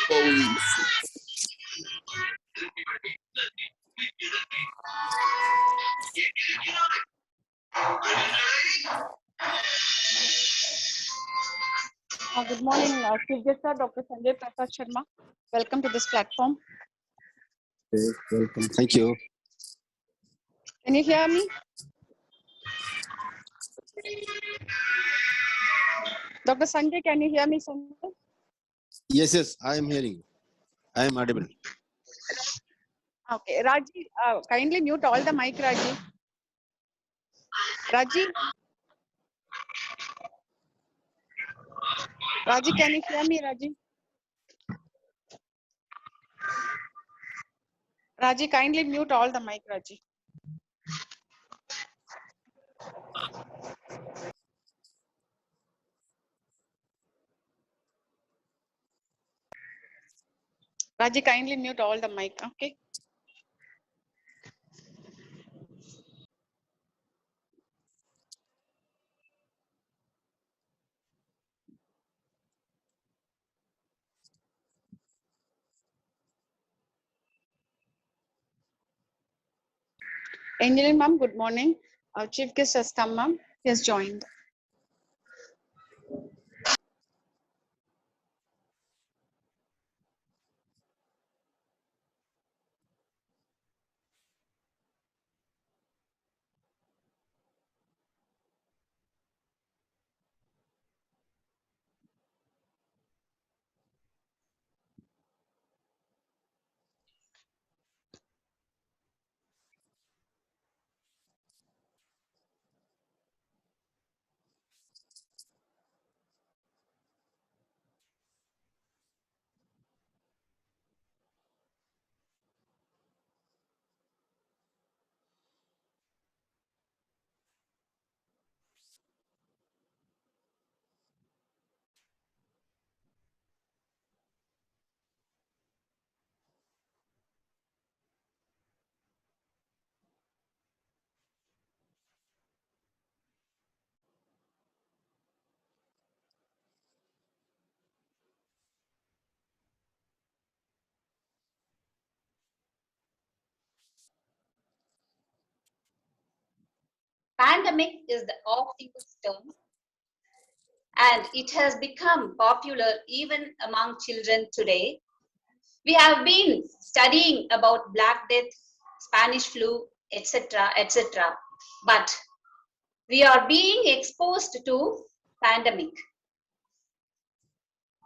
Holy Good morning, Chief Guest Sir, Dr. Sanjay Prasad Sharma. Welcome to this platform. welcome. Thank you. Can you hear me? Dr. Sanjay, can you hear me, Sanjay? Yes, I am hearing. I am audible. Okay, Raji, kindly mute all the mic, Raji. Raji, can you hear me, Raji? Raji, kindly mute all the mic, Raji. Raji, kindly mute all the mic, okay? Angeline ma'am, good morning. Our Chief Guest has come, ma'am. He has joined. Pandemic is the oft-used term, and it has become popular even among children today. We have been studying about Black Death, Spanish flu, etc., etc. But we are being exposed to pandemic.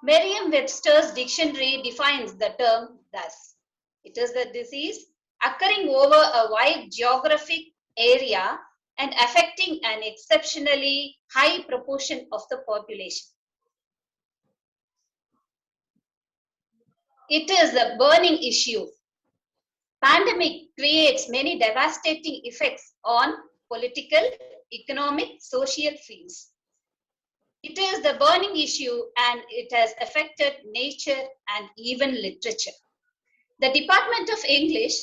Merriam-Webster's dictionary defines the term thus: It is the disease occurring over a wide geographic area and affecting an exceptionally high proportion of the population. It is a burning issue. Pandemic creates many devastating effects on political, economic, social fields. It is the burning issue and it has affected nature and even literature. The Department of English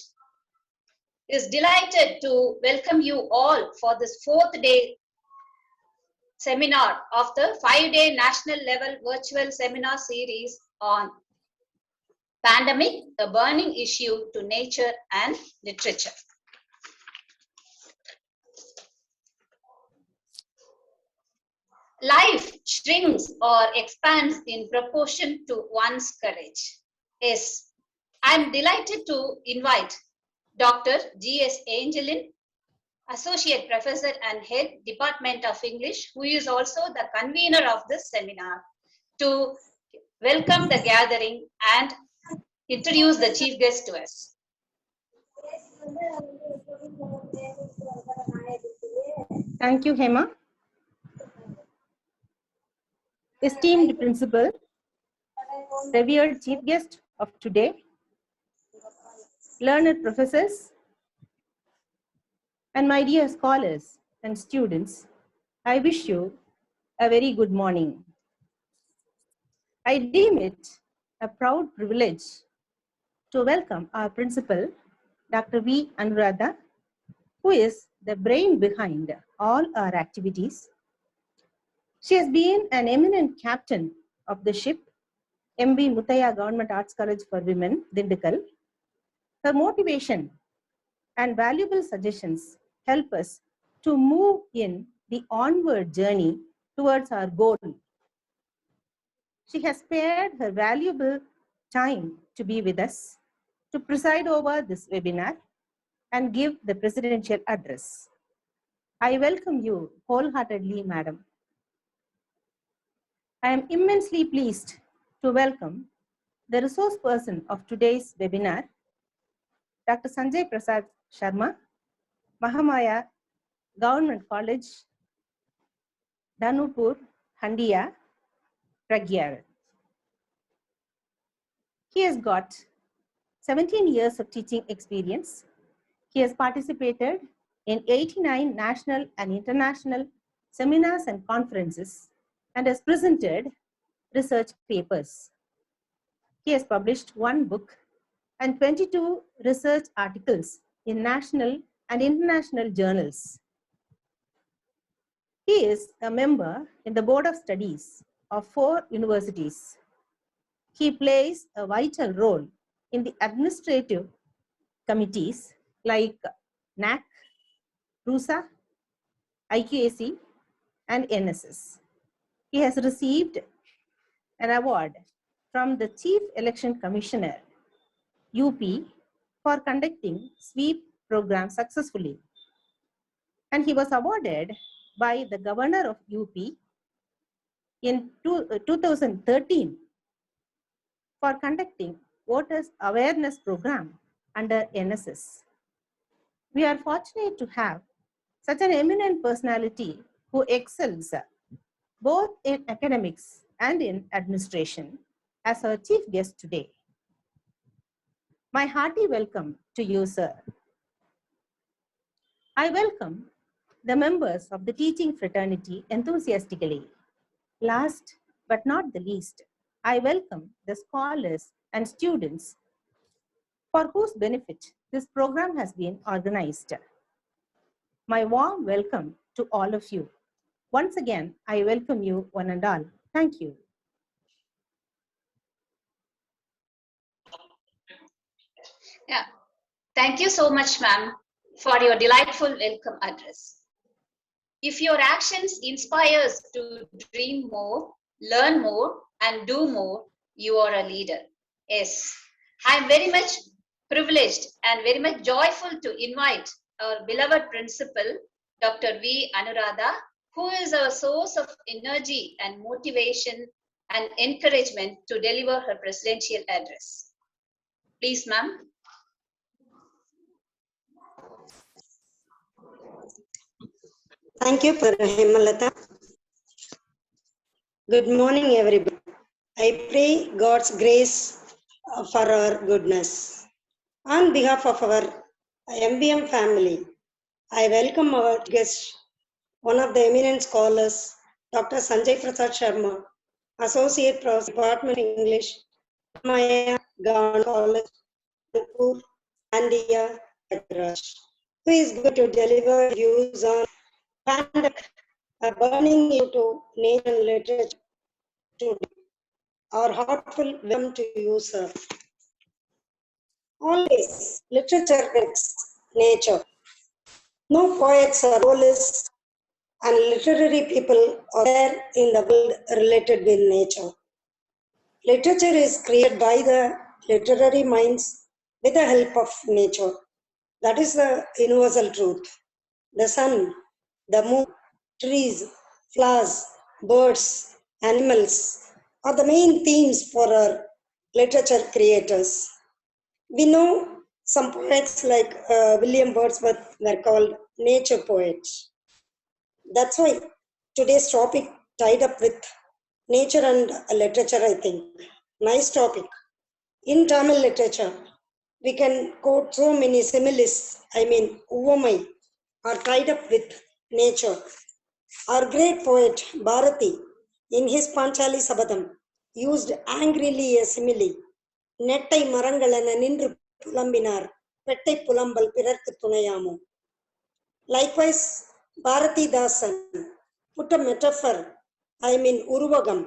is delighted to welcome you all for this 4th day seminar of the 5-day national level virtual seminar series on pandemic, a burning issue to nature and literature. Life shrinks or expands in proportion to one's courage. Yes, I'm delighted to invite Dr. G.S. Angelin, Associate Professor and Head, Department of English, who is also the convener of this seminar, to welcome the gathering and introduce the chief guest to us. Thank you, Hema. Esteemed principal, revered chief guest of today, learned professors, and my dear scholars and students, I wish you a very good morning. I deem it a proud privilege to welcome our principal, Dr. V. Anuradha, who is the brain behind all our activities. She has been an eminent captain of the ship MB Muthaiya Government Arts College for Women, Dindigul. Her motivation and valuable suggestions help us to move in the onward journey towards our goal. She has spared her valuable time to be with us, to preside over this webinar and give the presidential address. I welcome you wholeheartedly, Madam. I am immensely pleased to welcome the resource person of today's webinar, Dr. Sanjay Prasad Sharma, Mahamaya Government College, Dhanupur, Handia, Pragyar. He has got 17 years of teaching experience. He has participated in 89 national and international seminars and conferences and has presented research papers. He has published 1 book and 22 research articles in national and international journals. He is a member in the Board of Studies of 4 universities. He plays a vital role in the administrative committees like NAC, RUSA, IQAC, and NSS. He has received an award from the Chief Election Commissioner, UP, for conducting sweep program successfully. And he was awarded by the Governor of UP in 2013 for conducting voters awareness program under NSS. We are fortunate to have such an eminent personality who excels both in academics and in administration as our chief guest today. My hearty welcome to you, sir. I welcome the members of the teaching fraternity enthusiastically. Last but not the least, I welcome the scholars and students for whose benefit this program has been organized. My warm welcome to all of you. Once again, I welcome you one and all. Thank you. Yeah, thank you so much, ma'am, for your delightful welcome address. If your actions inspire us to dream more, learn more, and do more, you are a leader. Yes, I'm very much privileged and very much joyful to invite our beloved principal, Dr. V. Anuradha, who is our source of energy and motivation and encouragement to deliver her presidential address. Please, ma'am. Thank you, Hemalata. Good morning, everybody. I pray God's grace for our goodness. On behalf of our MBM family, I welcome our guest, one of the eminent scholars, Dr. Sanjay Prasad Sharma, Associate Professor, Department of English, Maya Government College, Kanpur, India, Gujarat, who is going to deliver views on pandemic, a burning into nature and literature today. Our heartful welcome to you, sir. Always, literature reflects nature. No poets or poets and literary people are there in the world related with nature. Literature is created by the literary minds with the help of nature. That is the universal truth. The sun, the moon, trees, flowers, birds, animals are the main themes for our literature creators. We know some poets like William Wordsworth were called nature poets. That's why today's topic tied up with nature and literature, I think. Nice topic. In Tamil literature, we can quote so many similes, uvamai, are tied up with nature. Our great poet Bharati, in his Panchali Sabadam, used angrily a simile. நெட்டை மரங்களென நின்று புலம்பினார் பெட்டை புலம்பல் பிறர்க்கு துணையாமோ. Likewise, Bharatidasan put a metaphor, உருவகம்,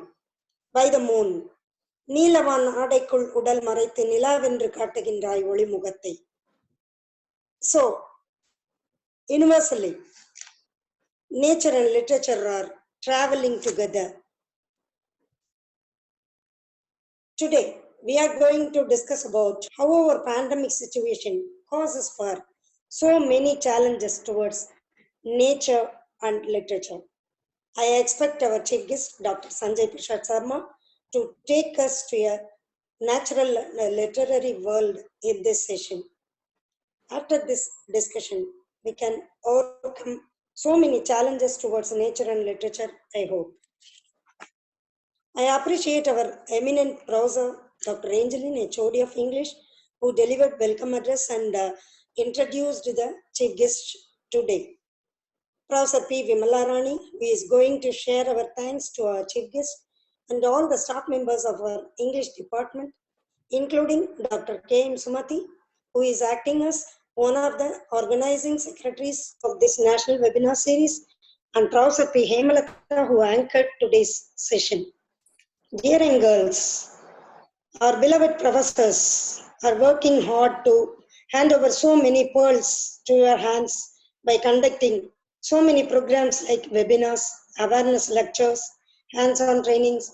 by the moon. நீலவான் ஆடைக்குள் உடல் மறைத்து நிலாவென்று காட்டுகின்றாய் ஒளிமுகத்தை. So, universally, nature and literature are traveling together. Today, we are going to discuss about how our pandemic situation causes for so many challenges towards nature and literature. I expect our chief guest, Dr. Sanjay Prasad Sharma, to take us to a natural literary world in this session. After this discussion, we can overcome so many challenges towards nature and literature, I hope. I appreciate our eminent professor, Dr. Angeline, HOD of English, who delivered welcome address and introduced the chief guest today. Professor P. Vimalarani, who is going to share our thanks to our chief guest and all the staff members of our English department, including Dr. K.M. Sumati, who is acting as one of the organizing secretaries of this national webinar series, and Professor P. Hemalata, who anchored today's session. Dear young girls, our beloved professors are working hard to hand over so many pearls to your hands by conducting so many programs like webinars, awareness lectures, hands-on trainings,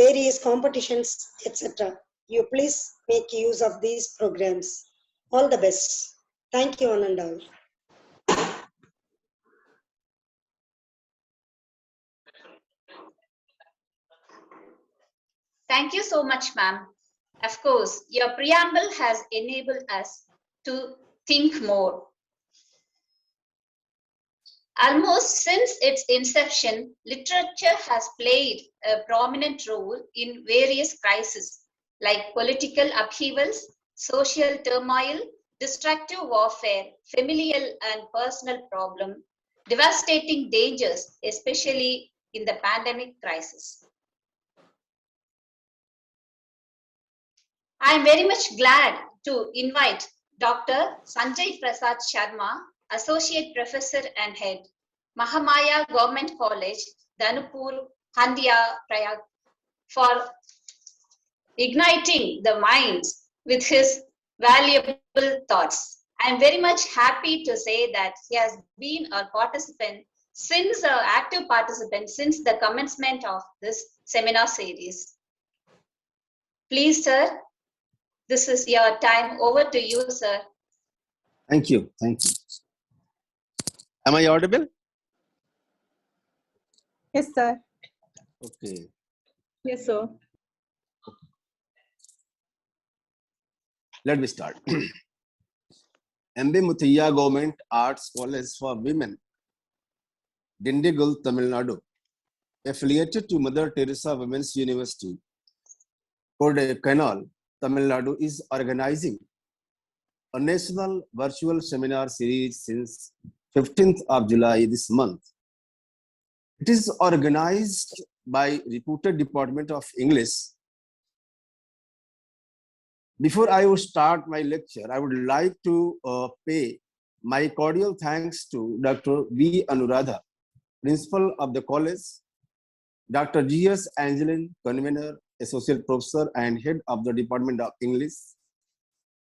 various competitions, etc. You please make use of these programs. All the best. Thank you, one and all. Thank you so much, ma'am. Of course, your preamble has enabled us to think more. Almost since its inception, literature has played a prominent role in various crises like political upheavals, social turmoil, destructive warfare, familial and personal problems, devastating dangers, especially in the pandemic crisis. I am very much glad to invite Dr. Sanjay Prasad Sharma, Associate Professor and Head, Mahamaya Government College, Dhanupur, Handia, Prayag, for igniting the minds with his valuable thoughts. I am very much happy to say that he has been a participant active participant since the commencement of this seminar series. Please, sir, this is your time. Over to you, sir. Thank you. Thank you. Am I audible? Yes, sir. Okay. Yes, sir. Let me start. MB Muthiah Government Arts College for Women Dindigul, Tamil Nadu, affiliated to Mother Teresa Women's University, Kodaikanal, Tamil Nadu, is organizing a national virtual seminar series since 15th of July this month. It is organized by reputed Department of English. Before I would start my lecture, I would like to pay my cordial thanks to Dr. V. Anuradha, Principal of the college, Dr. G.S. Angelin, Convener, Associate Professor and Head of the Department of English,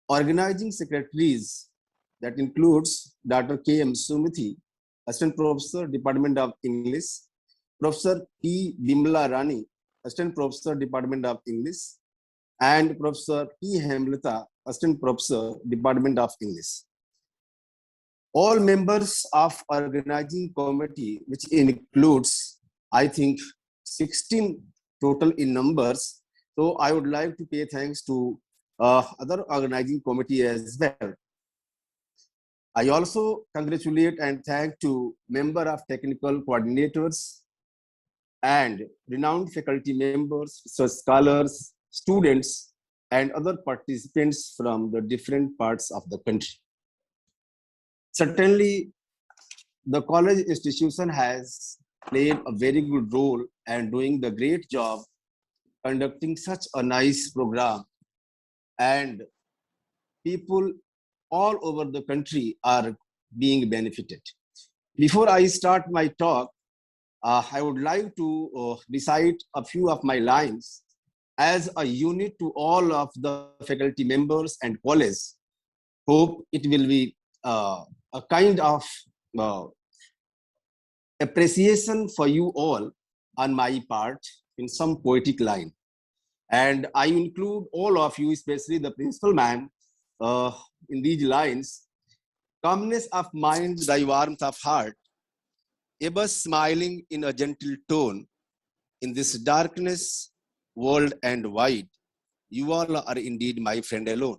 organizing secretaries that includes Dr. K.M. Sumithi, Assistant Professor, Department of English, Professor P. Bimla Rani, Assistant Professor, Department of English, and Professor P. Hemlata, Assistant Professor, Department of English. All members of organizing committee, which includes, I think, 16 total in numbers. So I would like to pay thanks to other organizing committee as well. I also congratulate and thank to member of technical coordinators and renowned faculty members, scholars, students, and other participants from the different parts of the country. Certainly, the college institution has played a very good role and doing the great job conducting such a nice program, and people all over the country are being benefited. Before I start my talk, I would like to recite a few of my lines as a unit to all of the faculty members and college. Hope it will be a kind of appreciation for you all on my part in some poetic line. And I include all of you, especially the principal man, in these lines. Calmness of mind, thy warmth of heart, ever smiling in a gentle tone, in this darkness, world and wide, you all are indeed my friend alone.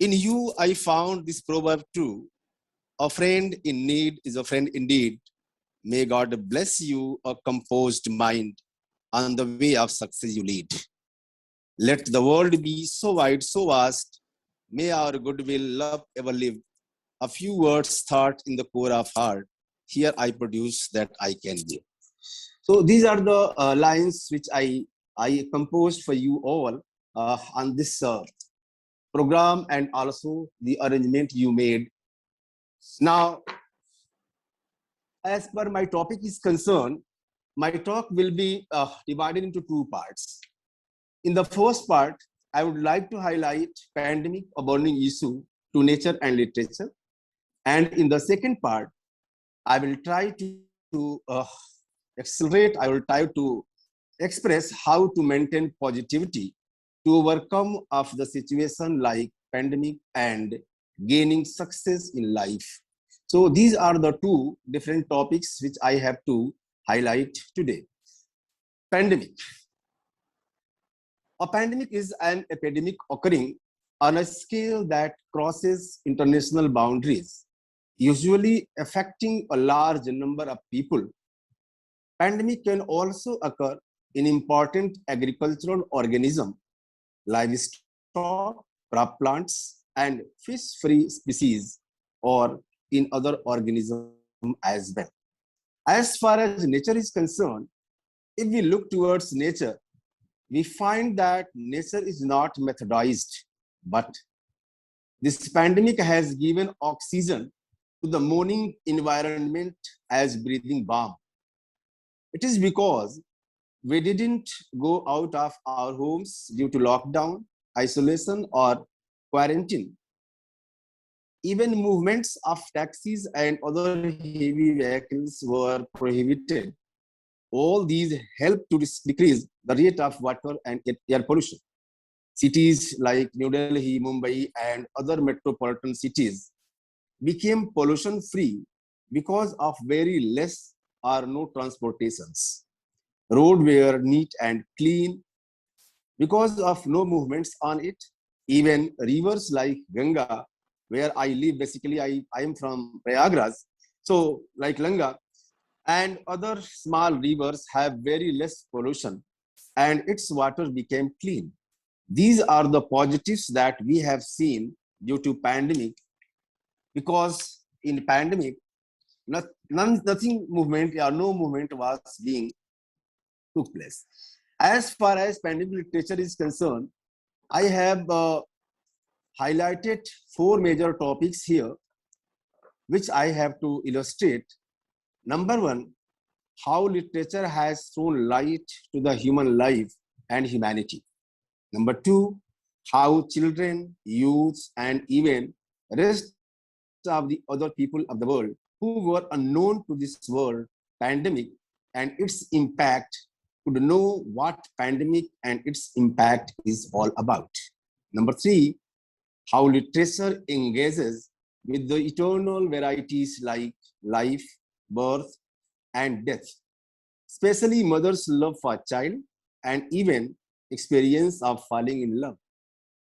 In you I found this proverb true, a friend in need is a friend indeed. May God bless you a composed mind on the way of success you lead. Let the world be so wide, so vast, may our goodwill, love ever live. A few words thought in the core of heart, here I produce that I can give. So these are the lines which I composed for you all on this program and also the arrangement you made. Now, as per my topic is concerned, my talk will be divided into two parts. In the first part, I would like to highlight pandemic, a burning issue to nature and literature. And in the second part, I will try to accelerate, I will try to express how to maintain positivity to overcome of the situation like pandemic and gaining success in life. So these are the two different topics which I have to highlight today. Pandemic. A pandemic is an epidemic occurring on a scale that crosses international boundaries, usually affecting a large number of people. Pandemic can also occur in important agricultural organisms, livestock, crop plants, and fish-free species, or in other organisms as well. As far as nature is concerned, if we look towards nature, we find that nature is not methodized, but this pandemic has given oxygen to the mourning environment as breathing balm. It is because we didn't go out of our homes due to lockdown, isolation, or quarantine. Even movements of taxis and other heavy vehicles were prohibited. All these help to decrease the rate of water and air pollution. Cities like New Delhi, Mumbai, and other metropolitan cities became pollution-free because of very less or no transportations. Roads were neat and clean because of no movements on it. Even rivers like Ganga, where I live, basically I am from Prayagraj. So like Langa and other small rivers have very less pollution and its water became clean. These are the positives that we have seen due to pandemic, because in pandemic, nothing movement or no movement was being took place. As far as pandemic literature is concerned, I have highlighted four major topics here, which I have to illustrate. Number one, how literature has thrown light to the human life and humanity. Number two, how children, youth, and even rest of the other people of the world who were unknown to this world pandemic and its impact could know what pandemic and its impact is all about. Number three, how literature engages with the eternal varieties like life, birth, and death, especially mother's love for a child and even experience of falling in love.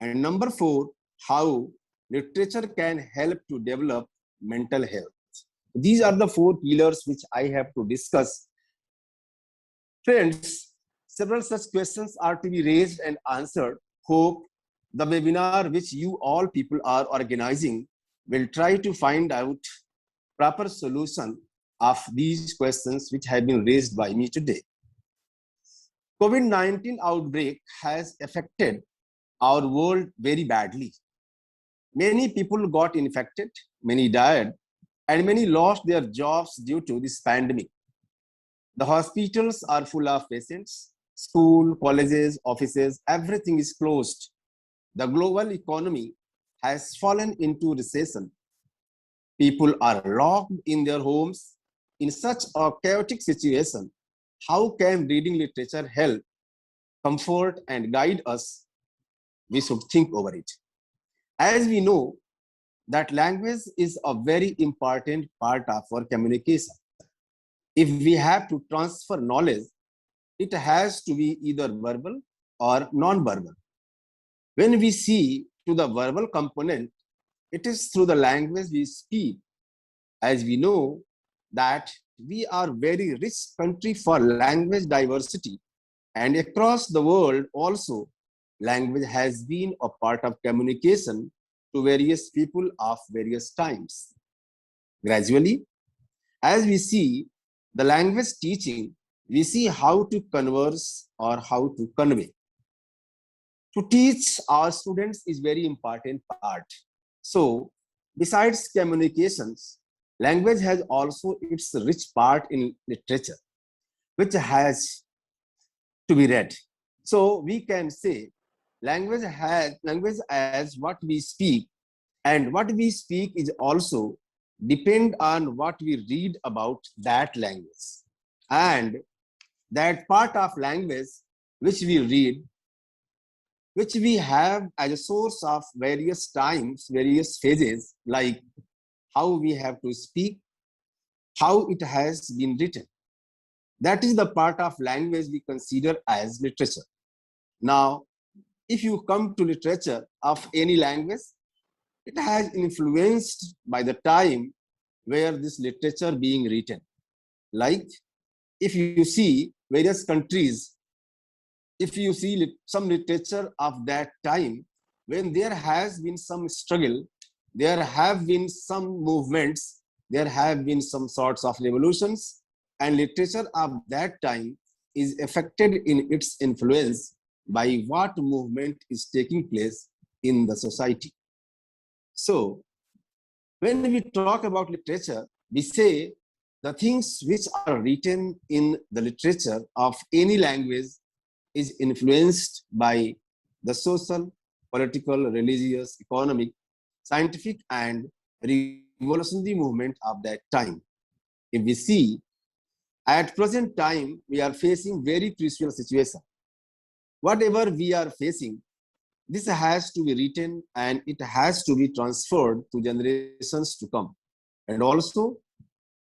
And number four, how literature can help to develop mental health. These are the four pillars which I have to discuss. Friends, several such questions are to be raised and answered. Hope the webinar which you all people are organizing will try to find out proper solution of these questions which have been raised by me today. COVID-19 outbreak has affected our world very badly. Many people got infected, many died, and many lost their jobs due to this pandemic. The hospitals are full of patients, school, colleges, offices, everything is closed. The global economy has fallen into recession. People are locked in their homes. In such a chaotic situation, how can reading literature help, comfort, and guide us? We should think over it. As we know that language is a very important part of our communication. If we have to transfer knowledge, it has to be either verbal or non-verbal. When we see to the verbal component, it is through the language we speak. As we know that we are very rich country for language diversity, and across the world also, language has been a part of communication to various people of various times. Gradually, as we see the language teaching, we see how to converse or how to convey. To teach our students is very important part. So, besides communications, language has also its rich part in literature, which has to be read. So we can say language as what we speak, and what we speak is also depend on what we read about that language. And that part of language which we read, which we have as a source of various times, various phases, like how we have to speak, how it has been written. That is the part of language we consider as literature. Now, if you come to literature of any language, it has influenced by the time where this literature being written. Like, if you see various countries, if you see some literature of that time, when there has been some struggle, there have been some movements, there have been some sorts of revolutions, and literature of that time is affected in its influence by what movement is taking place in the society. So, when we talk about literature, we say the things which are written in the literature of any language is influenced by the social, political, religious, economic, scientific, and revolutionary movement of that time. If we see, at present time, we are facing very crucial situation. Whatever we are facing, this has to be written and it has to be transferred to generations to come. And also,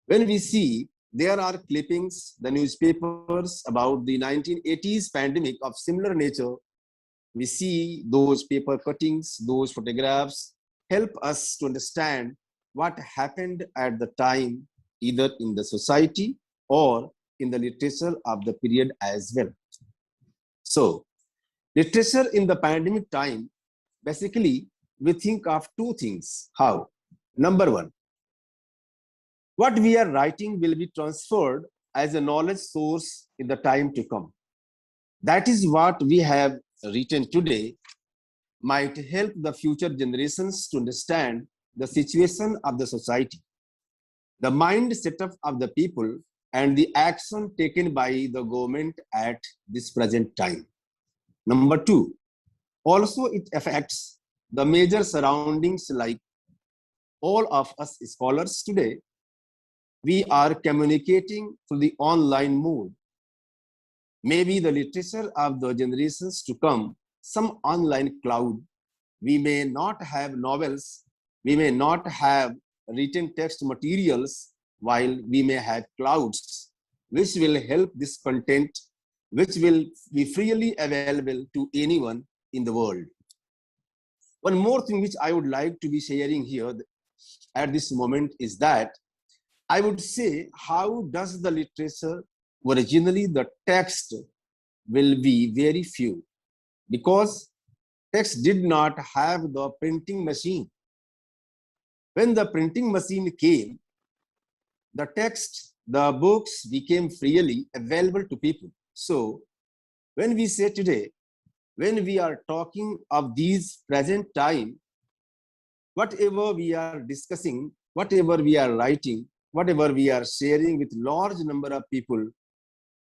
when we see there are clippings, the newspapers about the 1980s pandemic of similar nature, we see those paper cuttings, those photographs help us to understand what happened at the time either in the society or in the literature of the period as well. So, literature in the pandemic time, basically, we think of two things. How? Number one, what we are writing will be transferred as a knowledge source in the time to come. That is what we have written today might help the future generations to understand the situation of the society, the mind setup of the people, and the action taken by the government at this present time. Number two, also it affects the major surroundings like all of us scholars today. We are communicating through the online mode. Maybe the literature of the generations to come, some online cloud. We may not have novels, we may not have written text materials, while we may have clouds, which will help this content, which will be freely available to anyone in the world. One more thing which I would like to be sharing here at this moment is that I would say, how does the literature, originally the text will be very few, because text did not have the printing machine. When the printing machine came, the text, the books became freely available to people. So when we say today, when we are talking of these present time, whatever we are discussing, whatever we are writing, whatever we are sharing with large number of people,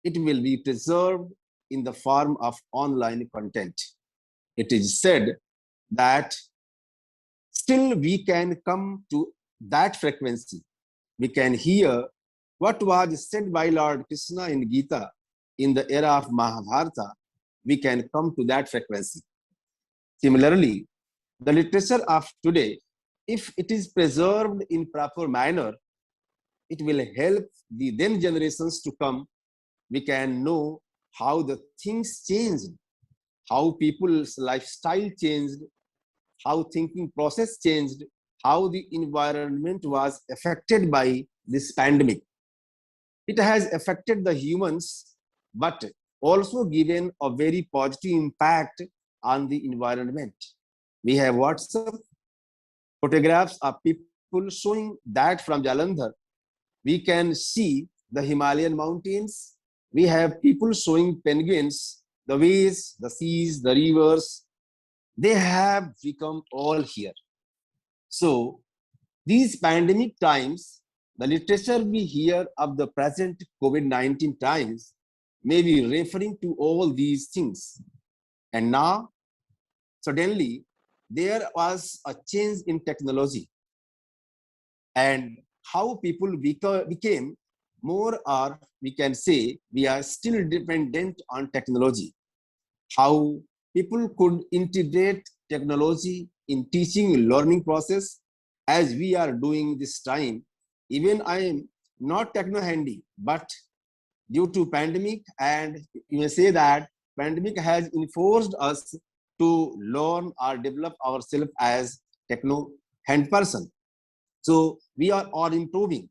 it will be preserved in the form of online content. It is said that still we can come to that frequency. We can hear what was said by Lord Krishna in Gita in the era of Mahabharata. We can come to that frequency. Similarly, the literature of today, if it is preserved in proper manner, it will help the then generations to come. We can know how the things changed, how people's lifestyle changed, how thinking process changed, how the environment was affected by this pandemic. It has affected the humans, but also given a very positive impact on the environment. We have WhatsApp photographs of people showing that from Jalandhar, we can see the Himalayan mountains. We have people showing penguins, the ways, the seas, the rivers. They have become all here. So these pandemic times, the literature we hear of the present COVID-19 times may be referring to all these things. And now, suddenly, there was a change in technology and how people became more, or we can say we are still dependent on technology. How people could integrate technology in teaching and learning process as we are doing this time. Even I am not techno handy, but due to pandemic, and you may say that pandemic has enforced us to learn or develop ourselves as techno hand person. So we are all improving.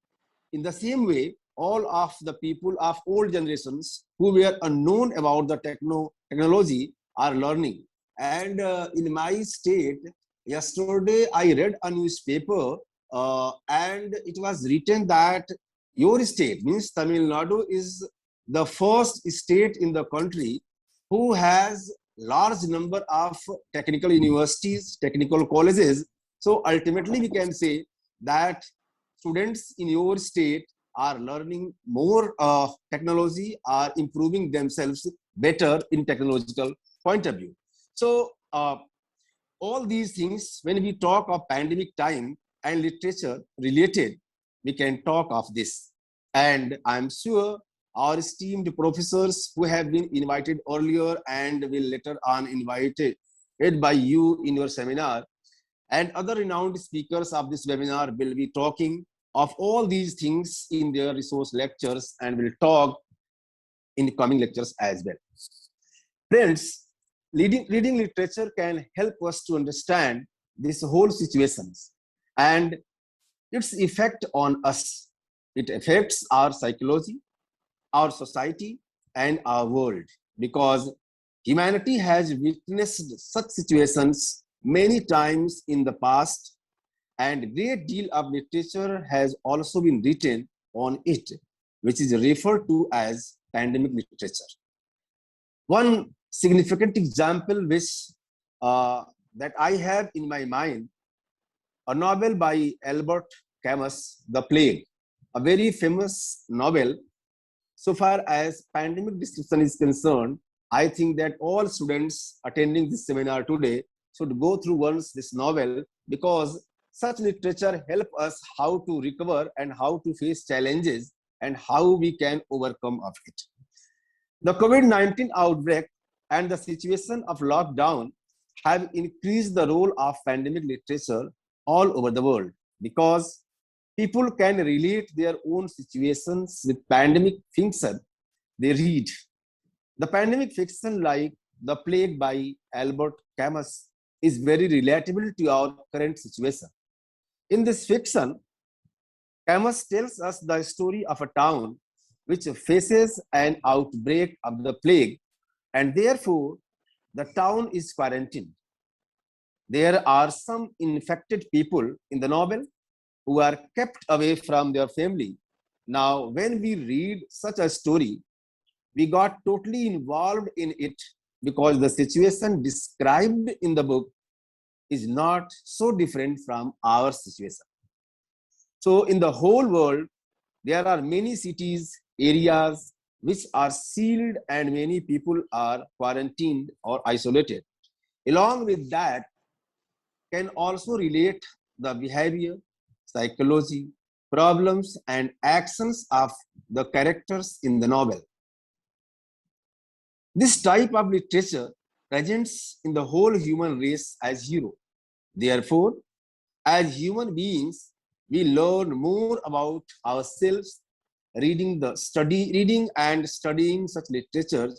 In the same way, all of the people of old generations who were unknown about the technology are learning. And in my state, yesterday I read a newspaper and it was written that your state, means Tamil Nadu, is the first state in the country who has large number of technical universities, technical colleges. So ultimately we can say that students in your state are learning more technology, are improving themselves better in technological point of view. So all these things, when we talk of pandemic time and literature related, we can talk of this. And I'm sure our esteemed professors who have been invited earlier and will later on invited by you in your seminar, and other renowned speakers of this webinar will be talking of all these things in their resource lectures and will talk in the coming lectures as well. Friends, reading literature can help us to understand this whole situations and its effect on us. It affects our psychology, our society, and our world, because humanity has witnessed such situations many times in the past, and a great deal of literature has also been written on it, which is referred to as pandemic literature. One significant example that I have in my mind, a novel by Albert Camus, The Plague, a very famous novel. So far as pandemic description is concerned, I think that all students attending this seminar today should go through once this novel, because such literature help us how to recover and how to face challenges and how we can overcome of it. The COVID-19 outbreak and the situation of lockdown have increased the role of pandemic literature all over the world, because people can relate their own situations with pandemic fiction they read. The pandemic fiction like The Plague by Albert Camus is very relatable to our current situation. In this fiction, Camus tells us the story of a town which faces an outbreak of the plague, and therefore the town is quarantined. There are some infected people in the novel who are kept away from their family. Now, when we read such a story, we got totally involved in it, because the situation described in the book is not so different from our situation. So in the whole world, there are many cities, areas which are sealed, and many people are quarantined or isolated. Along with that, can also relate the behavior, psychology, problems, and actions of the characters in the novel. This type of literature presents in the whole human race as hero. Therefore, as human beings, we learn more about ourselves. Reading and studying such literature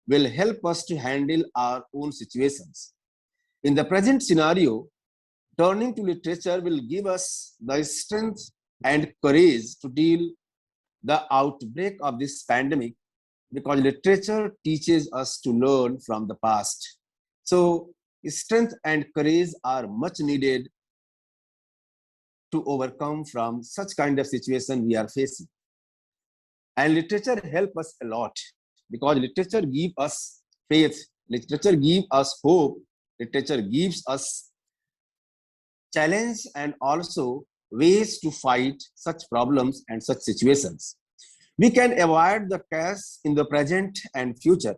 will help us to handle our own situations. In the present scenario, turning to literature will give us the strength and courage to deal the outbreak of this pandemic, because literature teaches us to learn from the past. So strength and courage are much needed to overcome from such kind of situation we are facing. And literature helps us a lot, because literature gives us faith, literature gives us hope, literature gives us challenge and also ways to fight such problems and such situations. We can avoid the chaos in the present and future.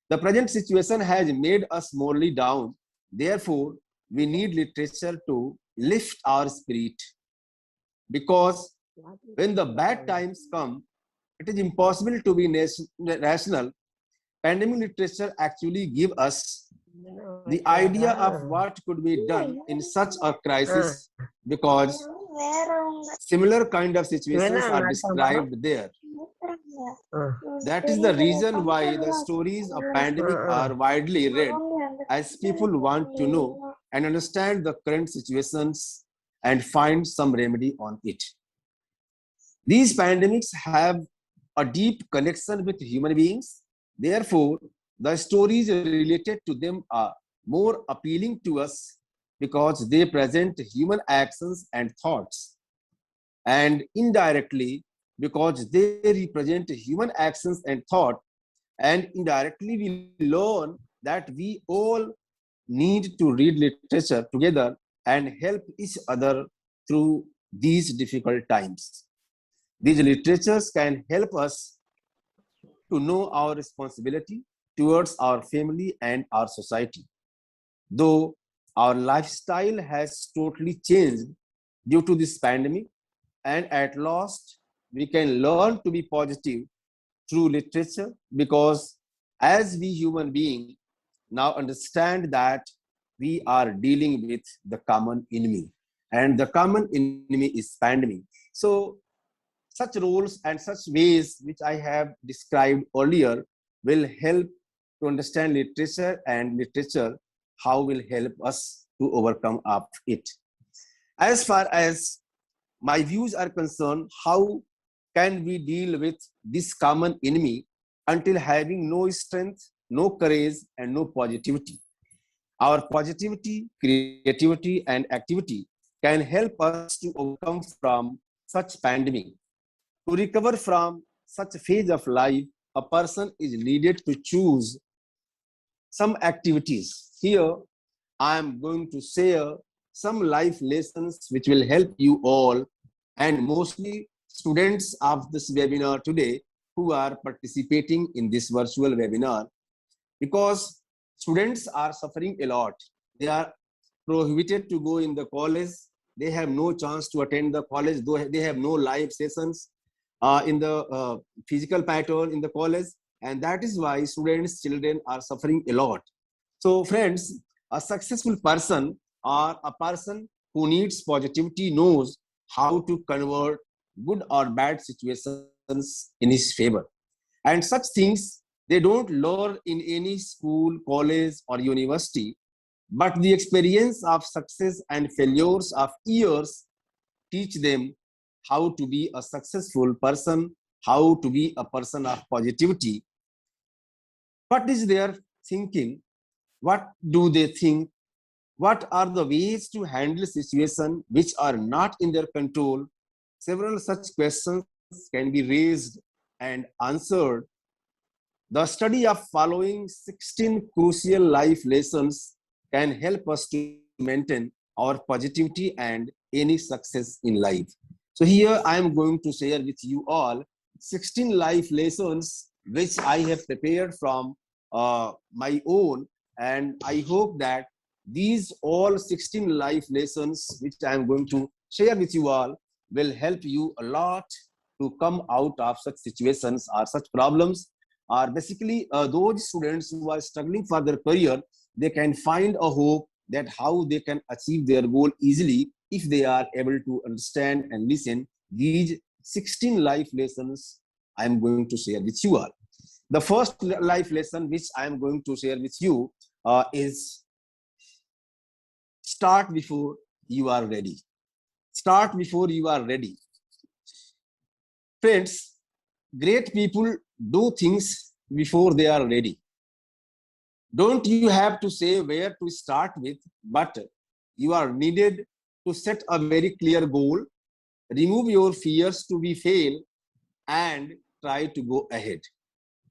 The present situation has made us morally down. Therefore, we need literature to lift our spirit, because when the bad times come, it is impossible to be rational. Pandemic literature actually gives us the idea of what could be done in such a crisis, because similar kind of situations are described there. That is the reason why the stories of pandemic are widely read, as people want to know and understand the current situations and find some remedy on it. These pandemics have a deep connection with human beings. Therefore, the stories related to them are more appealing to us, because they present human actions and thoughts, and indirectly because they represent human actions and thought, and indirectly we learn that we all need to read literature together and help each other through these difficult times. These literatures can help us to know our responsibility towards our family and our society. Though our lifestyle has totally changed due to this pandemic, and at last we can learn to be positive through literature, because as we human beings now understand that we are dealing with the common enemy, and the common enemy is pandemic. So such roles and such ways which I have described earlier will help to understand literature, and literature how will help us to overcome of it. As far as my views are concerned, how can we deal with this common enemy until having no strength, no courage, and no positivity. Our positivity, creativity, and activity can help us to overcome from such pandemic. To recover from such a phase of life, a person is needed to choose some activities. Here, I am going to share some life lessons which will help you all, and mostly students of this webinar today who are participating in this virtual webinar, because students are suffering a lot. They are prohibited to go in the college. They have no chance to attend the college, though they have no live sessions in the physical pattern in the college. And that is why students, children are suffering a lot. So friends, a successful person or a person who needs positivity knows how to convert good or bad situations in his favor. And such things they don't learn in any school, college, or university, but the experience of success and failures of years teach them how to be a successful person, how to be a person of positivity. What is their thinking? What do they think? What are the ways to handle situations which are not in their control? Several such questions can be raised and answered. The study of following 16 crucial life lessons can help us to maintain our positivity and any success in life. So here I am going to share with you all 16 life lessons which I have prepared from my own, and I hope that these all 16 life lessons which I am going to share with you all will help you a lot to come out of such situations or such problems. Are basically those students who are struggling for their career, they can find a hope that how they can achieve their goal easily if they are able to understand and listen these 16 life lessons I am going to share with you all. The first life lesson which I am going to share with you is start before you are ready. Start before you are ready. Friends, great people do things before they are ready. Don't you have to say where to start with, but you are needed to set a very clear goal, remove your fears to be fail, and try to go ahead.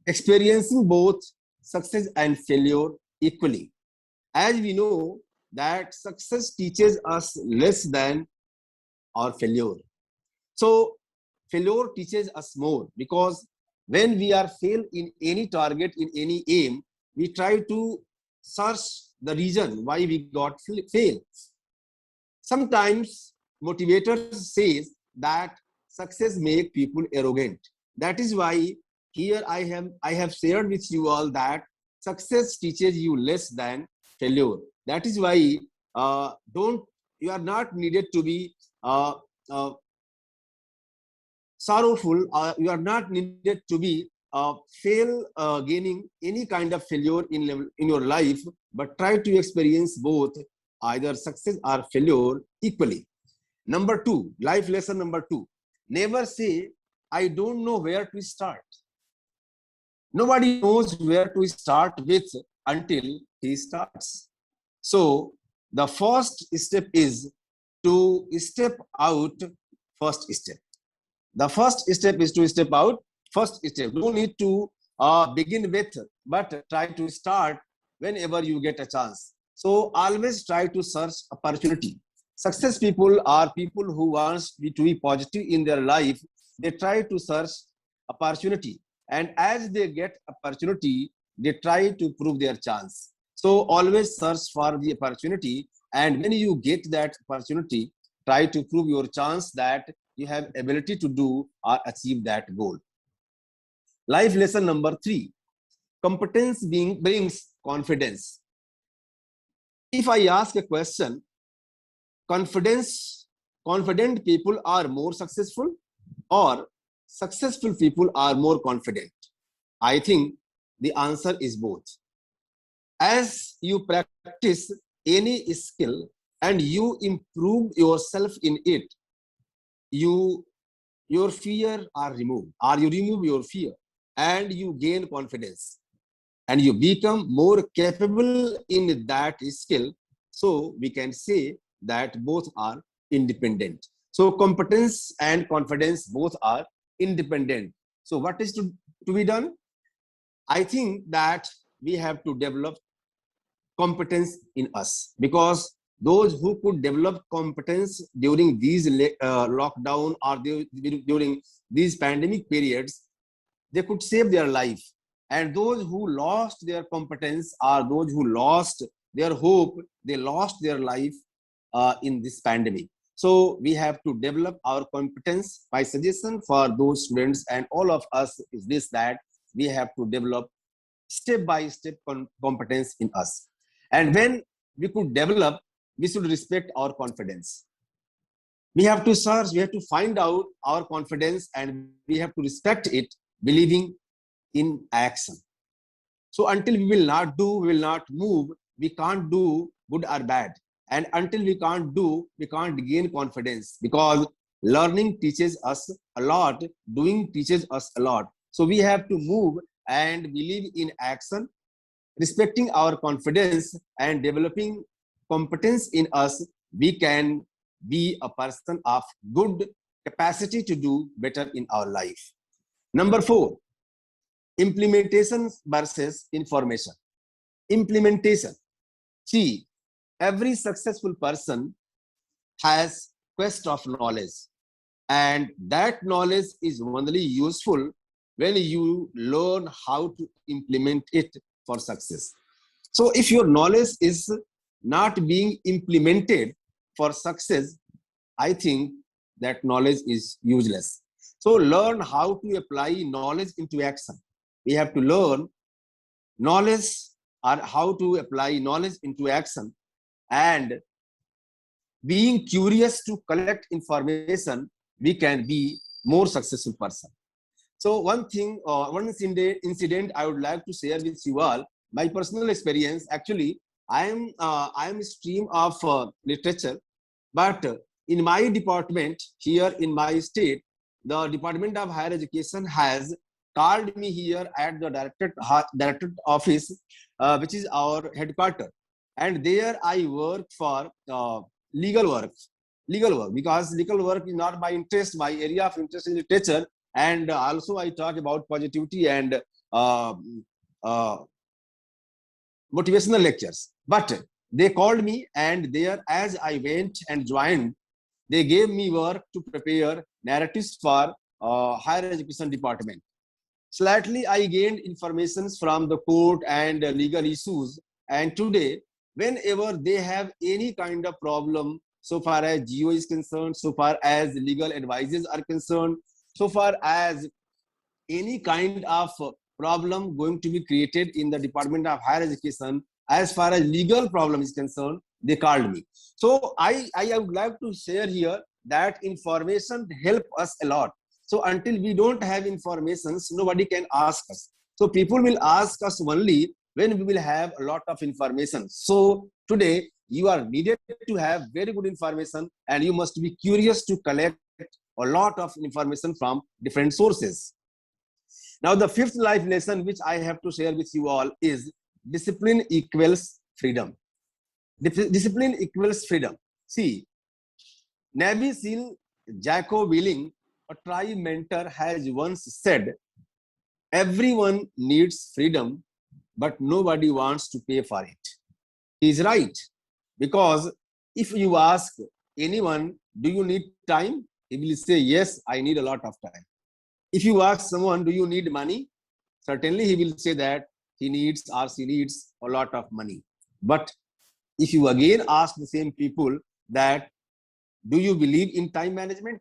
Experiencing both success and failure equally. As we know that success teaches us less than our failure. So failure teaches us more, because when we are fail in any target, in any aim, we try to search the reason why we got fail. Sometimes motivators says that success make people arrogant. That is why here I have shared with you all that success teaches you less than failure. That is why you are not needed to be sorrowful, you are not needed to be gaining any kind of failure in your life, but try to experience both, either success or failure equally. Number two, life lesson number two, never say, I don't know where to start. Nobody knows where to start with until he starts. So the first step is to step out. First step. The first step is to step out. First step. Don't need to begin with, but try to start whenever you get a chance. So always try to search opportunity. Success people are people who want to be positive in their life. They try to search opportunity. And as they get opportunity, they try to prove their chance. So always search for the opportunity. And when you get that opportunity, try to prove your chance that you have ability to do or achieve that goal. Life lesson number three, competence brings confidence. If I ask a question, confident people are more successful or successful people are more confident? I think the answer is both. As you practice any skill and you improve yourself in it, you your fear are removed, or you remove your fear and you gain confidence and you become more capable in that skill. So we can say that both are independent. So competence and confidence both are independent. So what is to be done? I think that we have to develop competence in us, because those who could develop competence during these lockdown or during these pandemic periods, they could save their life. And those who lost their competence are those who lost their hope, they lost their life in this pandemic. So we have to develop our competence. My suggestion for those students and all of us is this, that we have to develop step by step competence in us. And when we could develop, we should respect our confidence. We have to search, we have to find out our confidence, and we have to respect it, believing in action. So until we will not do, we will not move, we can't do good or bad. And until we can't do, we can't gain confidence, because learning teaches us a lot, doing teaches us a lot. So we have to move and believe in action, respecting our confidence and developing competence in us. We can be a person of good capacity to do better in our life. Number 4, implementation versus information. Implementation. See, every successful person has quest of knowledge, and that knowledge is only useful when you learn how to implement it for success. So if your knowledge is not being implemented for success, I think that knowledge is useless. So learn how to apply knowledge into action. We have to learn knowledge or how to apply knowledge into action, and being curious to collect information, we can be more successful person. So one thing, one incident I would like to share with you all, my personal experience. Actually, I am a stream of literature, but in my department here in my state, the Department of Higher Education has called me here at the directorate office, which is our headquarters, and there I work for legal work. Legal work, because legal work is not my interest. My area of interest is literature, and also I talk about positivity and motivational lectures. But they called me, and there, as I went and joined, they gave me work to prepare narratives for higher education department. Slightly, I gained information from the court and legal issues. And today, whenever they have any kind of problem, so far as GO is concerned, so far as legal advices are concerned, so far as any kind of problem going to be created in the Department of Higher Education, as far as legal problem is concerned, they called me. So I would like to share here that information help us a lot. So until we don't have informations, nobody can ask us. So people will ask us only when we will have a lot of information. So today you are needed to have very good information, and you must be curious to collect a lot of information from different sources. Now, the 5th life lesson which I have to share with you all is discipline equals freedom. Discipline equals freedom. See, Navy SEAL Jocko Willing, a tribe mentor, has once said, everyone needs freedom, but nobody wants to pay for it. He is right, because if you ask anyone, do you need time? He will say, yes, I need a lot of time. If you ask someone, do you need money? Certainly he will say that he needs or she needs a lot of money. But if you again ask the same people that, do you believe in time management?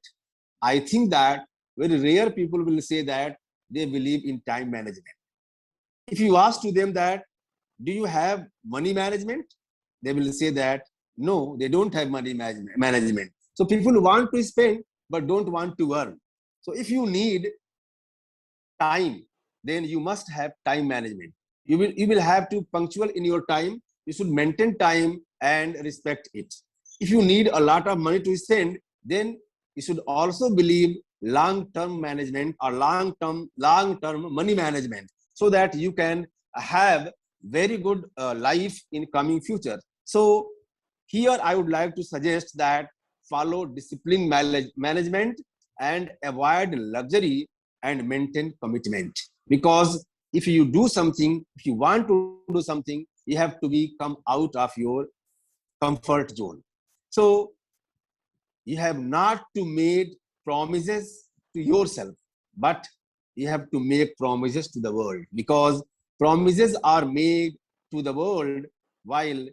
I think that very rare people will say that they believe in time management. If you ask to them that, do you have money management? They will say that, no, they don't have money management. So people want to spend, but don't want to earn. So if you need time, then you must have time management. You will have to punctual in your time. You should maintain time and respect it. If you need a lot of money to spend, then you should also believe long-term management or long-term money management, so that you can have very good life in coming future. So here I would like to suggest that follow discipline management and avoid luxury and maintain commitment. Because if you do something, if you want to do something, you have to be come out of your comfort zone. So you have not to make promises to yourself, but you have to make promises to the world, because promises are made to the world while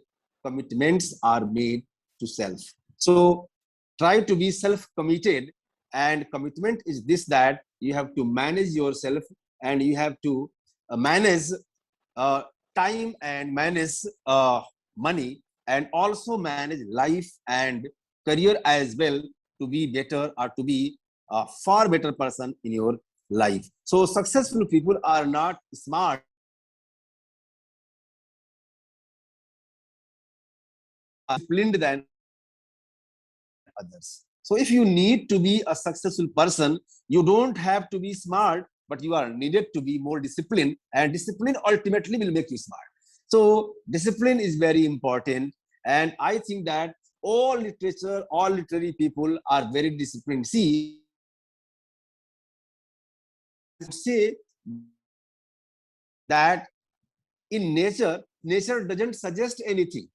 commitments are made to self. So try to be self-committed, and commitment is this, that you have to manage yourself, and you have to manage time and manage money, and also manage life and career as well, to be better or to be a far better person in your life. So successful people are not smart, disciplined than others. So if you need to be a successful person, you don't have to be smart, but you are needed to be more disciplined, and discipline ultimately will make you smart. So discipline is very important, and I think that all literature, all literary people are very disciplined. See, say that in nature, nature doesn't suggest anything.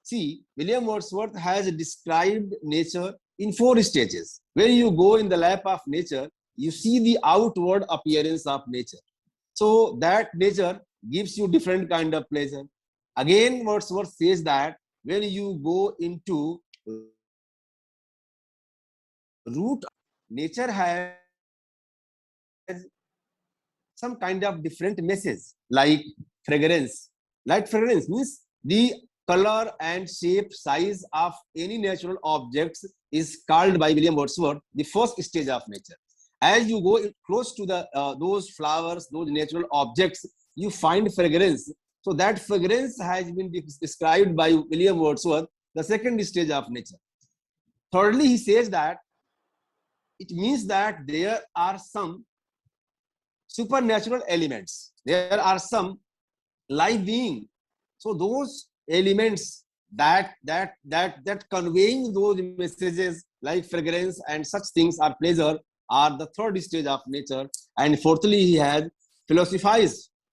See, William Wordsworth has described nature in 4 stages. When you go in the lap of nature, you see the outward appearance of nature. So that nature gives you different kind of pleasure. Again, Wordsworth says that when you go into root, nature has some kind of different message, like fragrance. Like fragrance means the color and shape, size of any natural objects is called by William Wordsworth the first stage of nature. As you go close to the those flowers, those natural objects, you find fragrance. So that fragrance has been described by William Wordsworth, the second stage of nature. Thirdly, he says that it means that there are some supernatural elements. There are some life being. So those elements that conveying those messages like fragrance and such things or pleasure are the third stage of nature. And fourthly, he has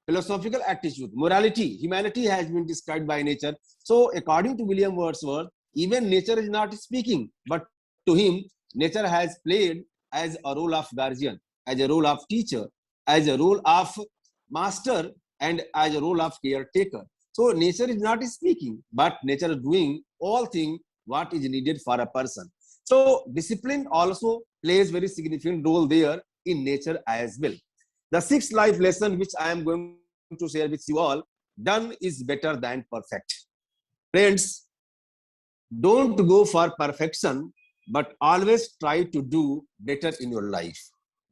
philosophical attitude, morality, humanity has been described by nature. So according to William Wordsworth, even nature is not speaking, but to him, nature has played as a role of guardian, as a role of teacher, as a role of master, and as a role of caretaker. So nature is not speaking, but nature is doing all things what is needed for a person. So discipline also plays very significant role there in nature as well. The sixth life lesson which I am going to share with you all, done is better than perfect. Friends, don't go for perfection, but always try to do better in your life,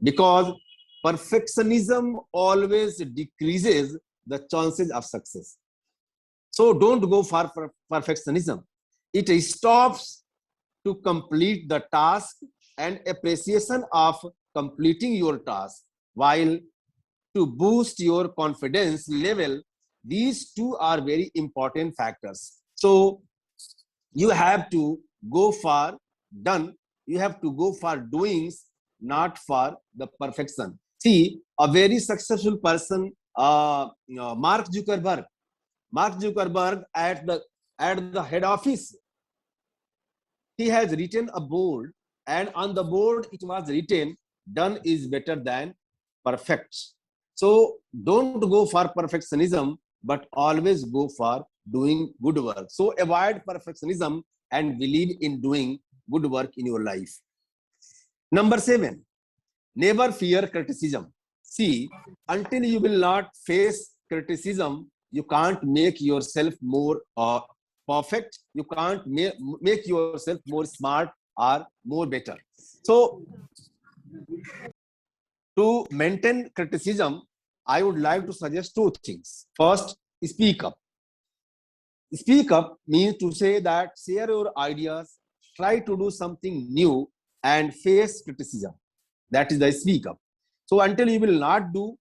because perfectionism always decreases the chances of success. So don't go for perfectionism. It stops to complete the task and appreciation of completing your task, while to boost your confidence level, these two are very important factors. So you have to go for done, you have to go for doings, not for the perfection. See, a very successful person, Mark Zuckerberg at the head office, he has written a board, and on the board it was written, done is better than perfect. So don't go for perfectionism, but always go for doing good work. So avoid perfectionism and believe in doing good work in your life. Number 7, never fear criticism. See, until you will not face criticism, you can't make yourself more perfect. You can't make yourself more smart or more better. So to maintain criticism, I would like to suggest 2 things. First, speak up. Speak up means to say that share your ideas, try to do something new, and face criticism. That is the speak up. So until you will not do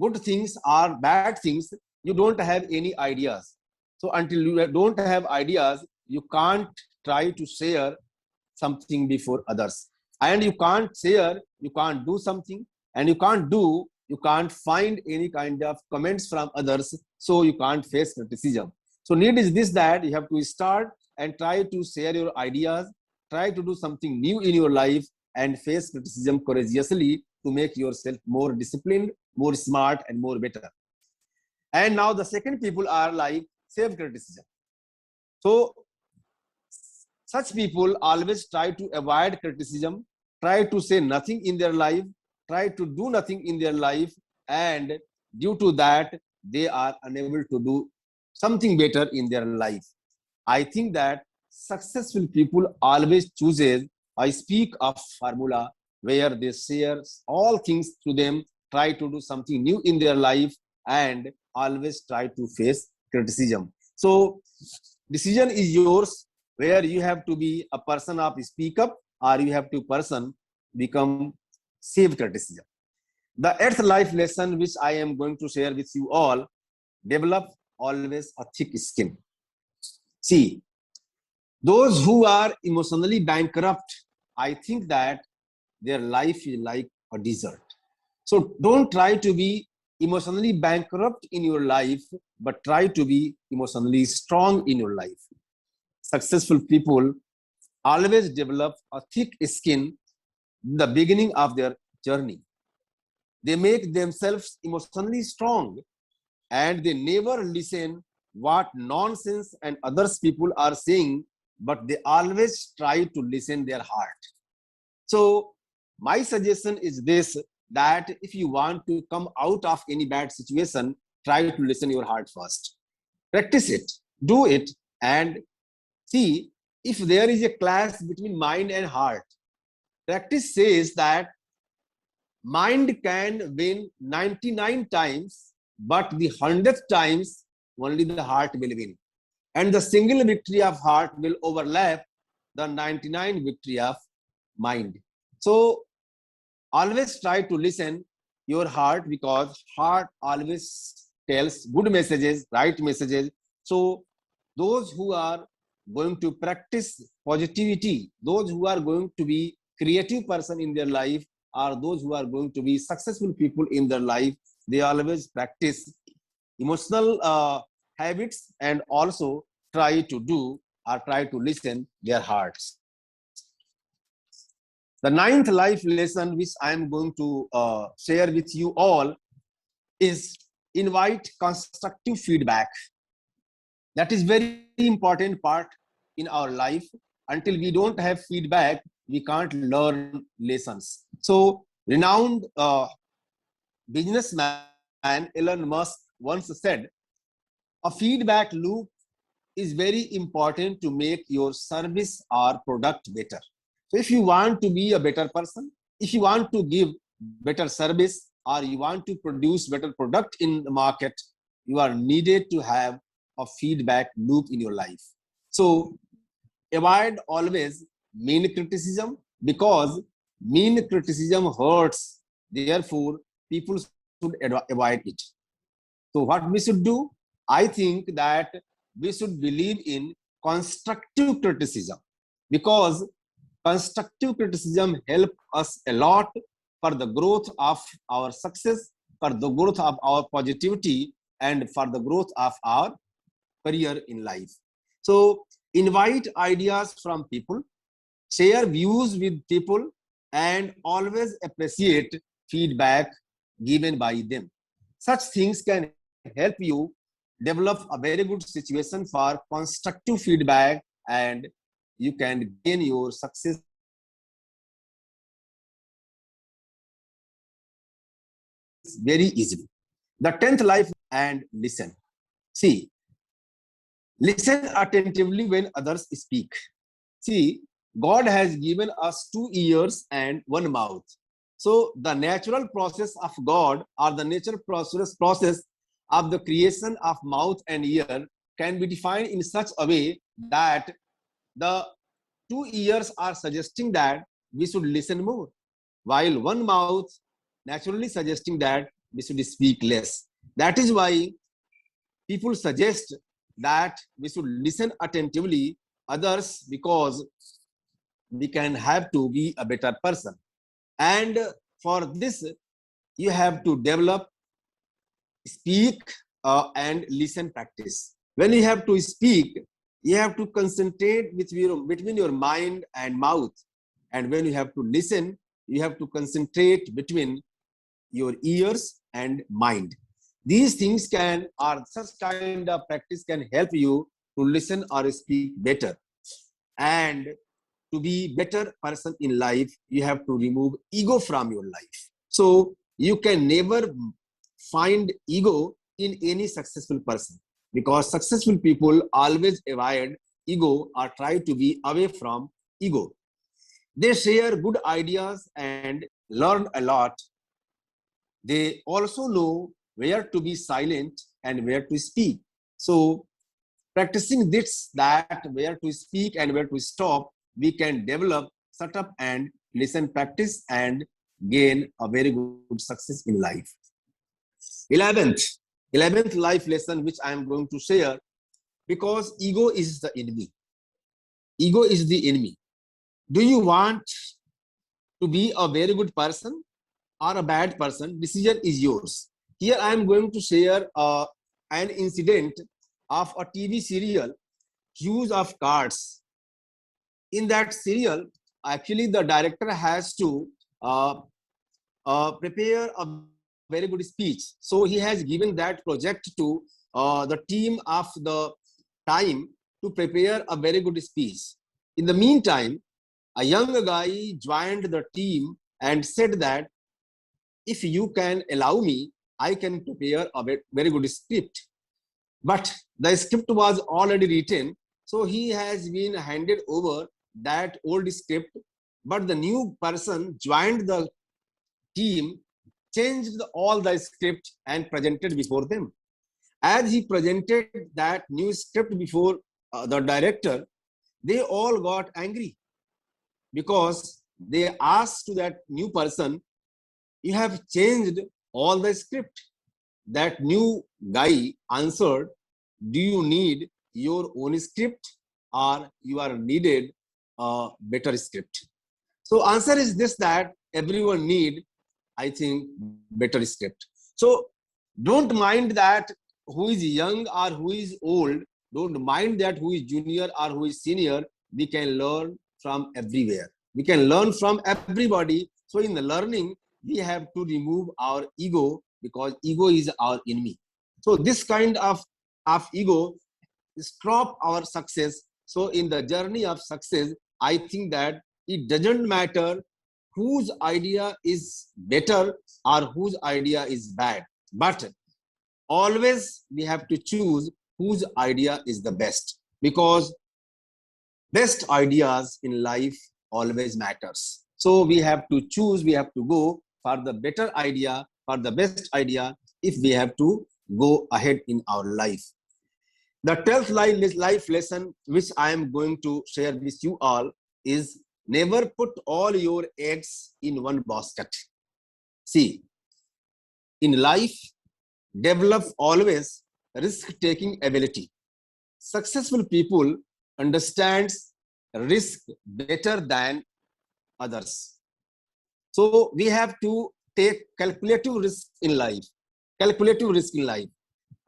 good things or bad things, you don't have any ideas. So until you don't have ideas, you can't try to share something before others. And you can't share, you can't do something, and you can't find any kind of comments from others, so you can't face criticism. So need is this, that you have to start and try to share your ideas, try to do something new in your life, and face criticism courageously to make yourself more disciplined, more smart, and more better. And now the second people are like self-criticism. So such people always try to avoid criticism, try to say nothing in their life, try to do nothing in their life, and due to that, they are unable to do something better in their life. I think that successful people always chooses a speak of formula where they share all things to them, try to do something new in their life, and always try to face criticism. So decision is yours, where you have to be a person of speak up, or you have to person become save criticism. The eighth life lesson which I am going to share with you all: develop always a thick skin. See, those who are emotionally bankrupt, I think that their life is like a desert. So don't try to be emotionally bankrupt in your life, but try to be emotionally strong in your life. Successful people always develop a thick skin in the beginning of their journey. They make themselves emotionally strong, and they never listen what nonsense and others people are saying, but they always try to listen their heart. So my suggestion is this, that if you want to come out of any bad situation, try to listen your heart first. Practice it, do it, and see if there is a clash between mind and heart. Practice says that mind can win 99 times, but the 100th times only the heart will win. And the single victory of heart will overlap the 99 victory of mind. So always try to listen your heart, because heart always tells good messages, right messages. So those who are going to practice positivity, those who are going to be creative person in their life, or those who are going to be successful people in their life, they always practice emotional habits, and also try to do or try to listen their hearts. The ninth life lesson which I am going to share with you all is invite constructive feedback. That is very important part in our life. Until we don't have feedback, we can't learn lessons. So renowned businessman Elon Musk once said, a feedback loop is very important to make your service or product better. So if you want to be a better person, if you want to give better service, or you want to produce better product in the market, you are needed to have a feedback loop in your life. So avoid always mean criticism, because mean criticism hurts. Therefore, people should avoid it. So what we should do? I think that we should believe in constructive criticism, because constructive criticism helps us a lot for the growth of our success, for the growth of our positivity, and for the growth of our career in life. So invite ideas from people, share views with people, and always appreciate feedback given by them. Such things can help you develop a very good situation for constructive feedback, and you can gain your success very easily. The 10th life, and listen. See, listen attentively when others speak. See, God has given us 2 ears and 1 mouth. So the natural process of God, or the natural process of the creation of mouth and ear, can be defined in such a way that the 2 ears are suggesting that we should listen more, while one mouth naturally suggesting that we should speak less. That is why people suggest that we should listen attentively others, because we can have to be a better person. And for this, you have to develop speak and listen practice. When you have to speak, you have to concentrate between your mind and mouth. And when you have to listen, you have to concentrate between your ears and mind. These things such kind of practice can help you to listen or speak better. And to be better person in life, you have to remove ego from your life. So you can never find ego in any successful person, because successful people always avoid ego or try to be away from ego. They share good ideas and learn a lot. They also know where to be silent and where to speak. So practicing this, that where to speak and where to stop, we can develop, set up and listen practice and gain a very good success in life. 11th life lesson which I am going to share, because ego is the enemy. Ego is the enemy. Do you want to be a very good person or a bad person? Decision is yours. Here I am going to share an incident of a TV serial, Use of Cards. In that serial, actually the director has to prepare a very good speech. So he has given that project to the team of the time to prepare a very good speech. In the meantime, a young guy joined the team and said that if you can allow me, I can prepare a very good script. But the script was already written, so he has been handed over that old script. But the new person joined the team, changed all the script and presented before them. As he presented that new script before the director, they all got angry, because they asked to that new person, you have changed all the script. That new guy answered, do you need your own script or you are needed a better script? So answer is this, that everyone need, I think, better script. So don't mind that who is young or who is old. Don't mind that who is junior or who is senior. We can learn from everywhere. We can learn from everybody. So in the learning, we have to remove our ego, because ego is our enemy. So this kind of ego stop our success. So in the journey of success, I think that it doesn't matter whose idea is better or whose idea is bad, but always we have to choose whose idea is the best, because best ideas in life always matters. So we have to choose, we have to go for the better idea, for the best idea, if we have to go ahead in our life. The 12th life lesson which I am going to share with you all is, never put all your eggs in one basket. See, in life, develop always risk-taking ability. Successful people understand risk better than others. So we have to take calculative risk in life. Calculative risk in life.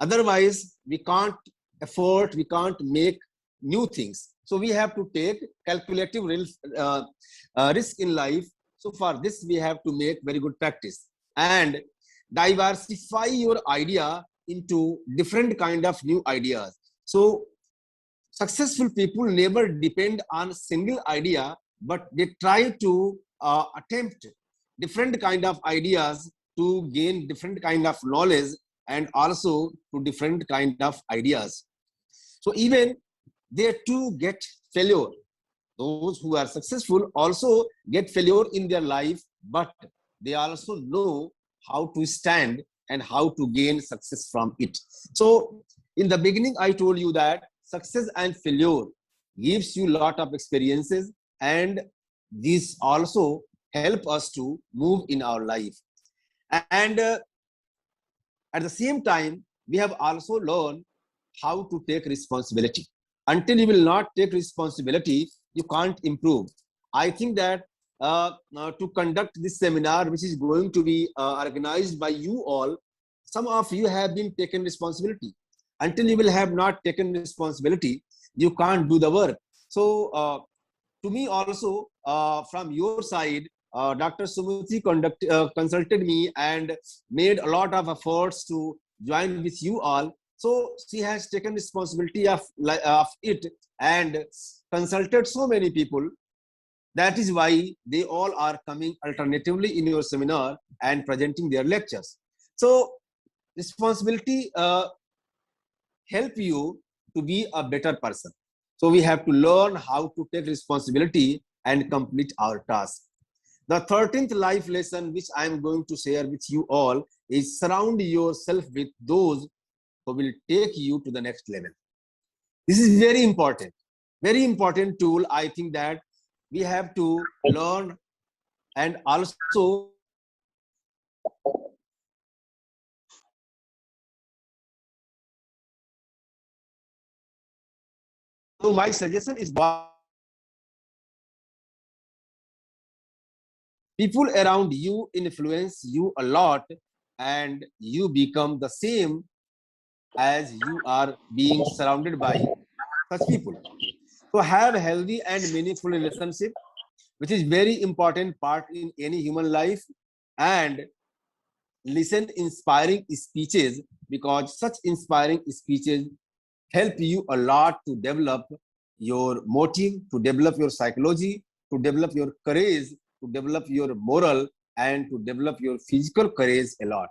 Otherwise, we can't afford, we can't make new things. So we have to take calculative risk in life. So for this, we have to make very good practice and diversify your idea into different kind of new ideas. So successful people never depend on a single idea, but they try to attempt different kind of ideas to gain different kind of knowledge and also to different kind of ideas. So even they too get failure. Those who are successful also get failure in their life, but they also know how to stand and how to gain success from it. So in the beginning, I told you that success and failure gives you a lot of experiences, and these also help us to move in our life. And at the same time, we have also learned how to take responsibility. Until you will not take responsibility, you can't improve. I think that to conduct this seminar, which is going to be organized by you all, some of you have been taken responsibility. Until you will have not taken responsibility, you can't do the work. So to me also, from your side, Dr. Sumati consulted me and made a lot of efforts to join with you all. So she has taken responsibility of it and consulted so many people. That is why they all are coming alternatively in your seminar and presenting their lectures. So responsibility help you to be a better person. So we have to learn how to take responsibility and complete our task. The 13th life lesson, which I am going to share with you all, is surround yourself with those who will take you to the next level. This is very important tool. I think that we have to learn, and also so my suggestion is people around you influence you a lot, and you become the same as you are being surrounded by such people. So have a healthy and meaningful relationship, which is very important part in any human life, and listen inspiring speeches, because such inspiring speeches help you a lot to develop your motive, to develop your psychology, to develop your courage, to develop your moral, and to develop your physical courage a lot.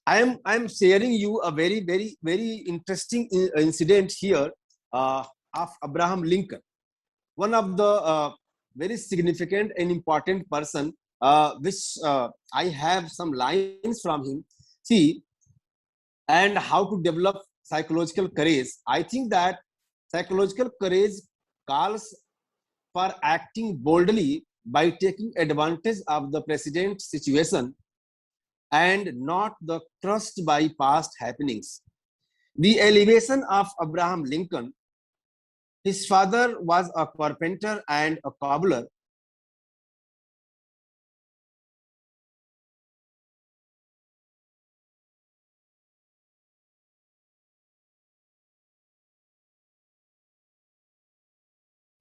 I'm sharing you a very interesting incident here of Abraham Lincoln, one of the very significant and important person, which I have some lines from him. See, and how to develop psychological courage. I think that psychological courage calls for acting boldly by taking advantage of the present situation and not the crushed by past happenings. The elevation of Abraham Lincoln, his father was a carpenter and a cobbler.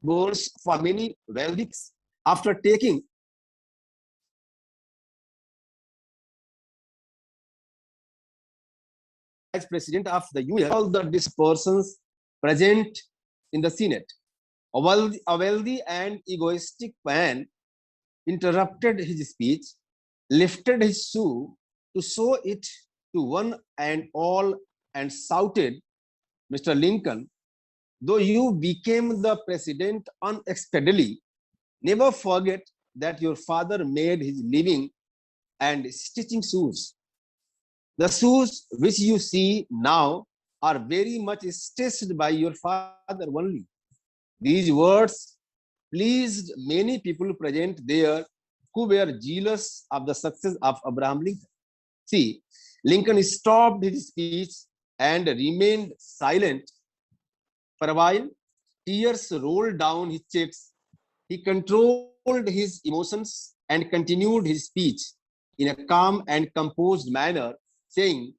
Goals for many wealthy. After taking as president of the US, all the persons present in the Senate. A wealthy and egoistic man interrupted his speech, lifted his shoe to show it to one and all, and shouted, "Mr. Lincoln, though you became the president unexpectedly, never forget that your father made his living and stitching shoes. The shoes which you see now are very much stitched by your father only." These words pleased many people present there who were jealous of the success of Abraham Lincoln. See, Lincoln stopped his speech and remained silent for a while. Tears rolled down his cheeks. He controlled his emotions and continued his speech in a calm and composed manner, saying,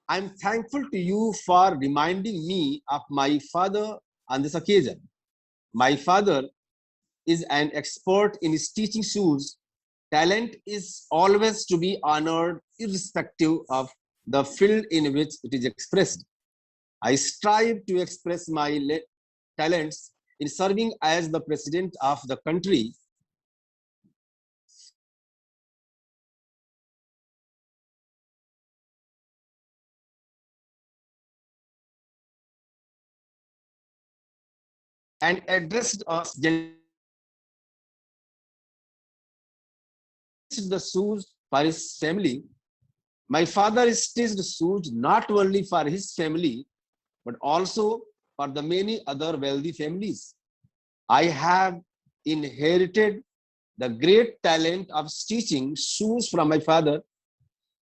"I'm thankful to you for reminding me of my father on this occasion. My father is an expert in stitching shoes. Talent is always to be honored irrespective of the field in which it is expressed. I strive to express my talents in serving as the president of the country and addressed us the shoes for his family. My father stitched shoes not only for his family, but also for the many other wealthy families. I have inherited the great talent of stitching shoes from my father.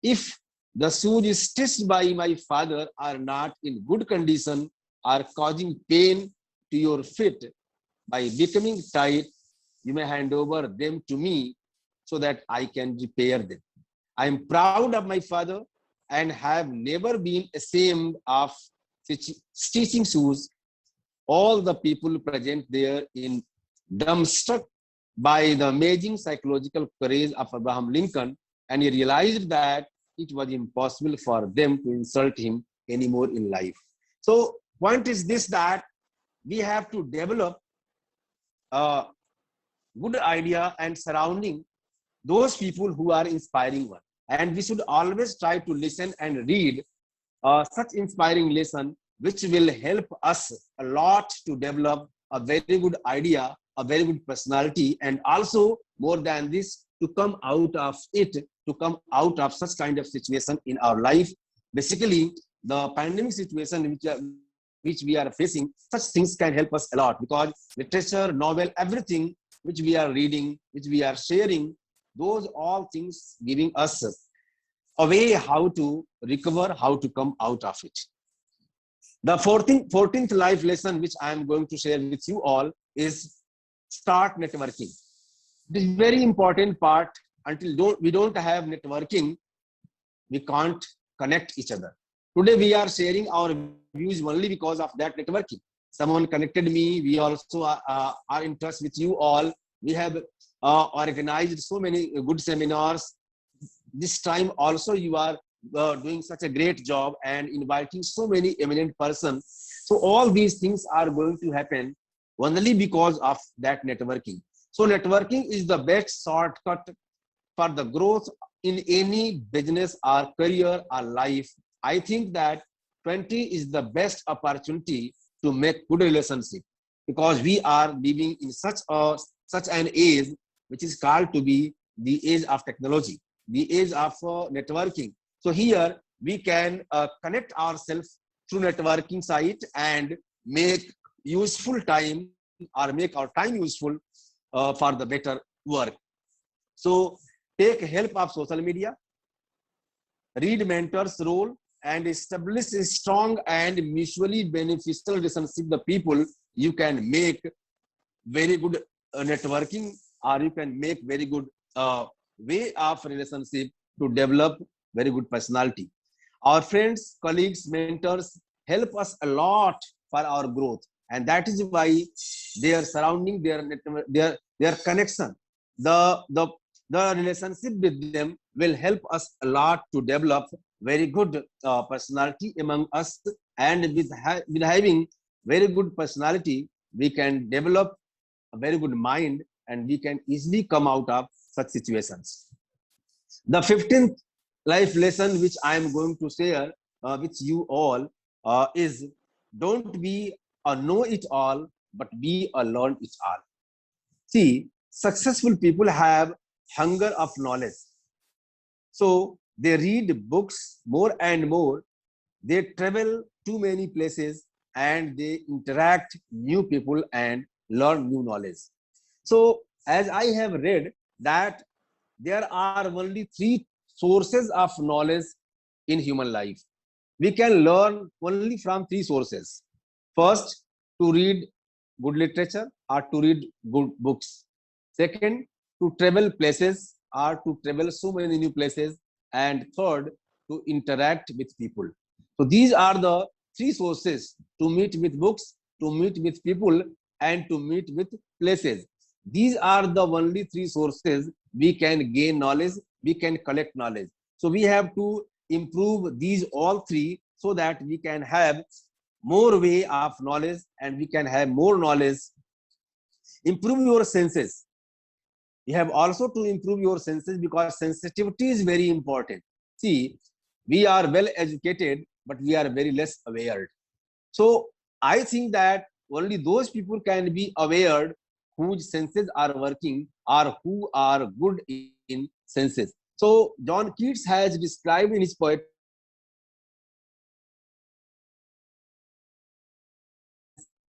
If the shoes stitched by my father are not in good condition, are causing pain to your feet by becoming tight, you may hand over them to me so that I can repair them. I am proud of my father and have never been ashamed of stitching shoes. All the people present there in dumbstruck by the amazing psychological courage of Abraham Lincoln, and he realized that it was impossible for them to insult him anymore in life. So point is this, that we have to develop a good idea and surrounding those people who are inspiring one. And we should always try to listen and read such inspiring lesson, which will help us a lot to develop a very good idea, a very good personality, and also more than this, to come out of it, to come out of such kind of situation in our life. Basically, the pandemic situation which we are facing, such things can help us a lot, because literature, novel, everything which we are reading, which we are sharing, those all things giving us a way how to recover, how to come out of it. The 14th life lesson which I am going to share with you all is start networking. This is very important part. Until we don't have networking, we can't connect each other. Today we are sharing our views only because of that networking. Someone connected me. We also are in touch with you all. We have organized so many good seminars. This time also you are doing such a great job and inviting so many eminent persons. So all these things are going to happen only because of that networking. So networking is the best shortcut for the growth in any business or career or life. I think that 20 is the best opportunity to make good relationship, because we are living in such an age which is called to be the age of technology, the age of networking. So here we can connect ourselves through networking site and make useful time, or make our time useful for the better work. So take help of social media, read mentors' role, and establish a strong and mutually beneficial relationship. The people you can make very good networking, or you can make very good way of relationship to develop very good personality. Our friends, colleagues, mentors help us a lot for our growth, and that is why their surrounding, their connection, the relationship with them will help us a lot to develop very good personality among us. And with having very good personality, we can develop a very good mind, and we can easily come out of such situations. The 15th life lesson which I am going to share with you all is, don't be a know-it-all, but be a learn-it-all. See, successful people have hunger of knowledge. So they read books more and more, they travel to many places, and they interact new people and learn new knowledge. So as I have read that there are only 3 sources of knowledge in human life. We can learn only from 3 sources. First, to read good literature or to read good books. Second, to travel places or to travel so many new places. And third, to interact with people. So these are the 3 sources: to meet with books, to meet with people, and to meet with places. These are the only 3 sources we can gain knowledge, we can collect knowledge. So we have to improve these all 3 so that we can have more way of knowledge and we can have more knowledge. Improve your senses. You have also to improve your senses, because sensitivity is very important. See, we are well educated, but we are very less aware. So I think that only those people can be aware whose senses are working or who are good in senses. So John Keats has described in his poetry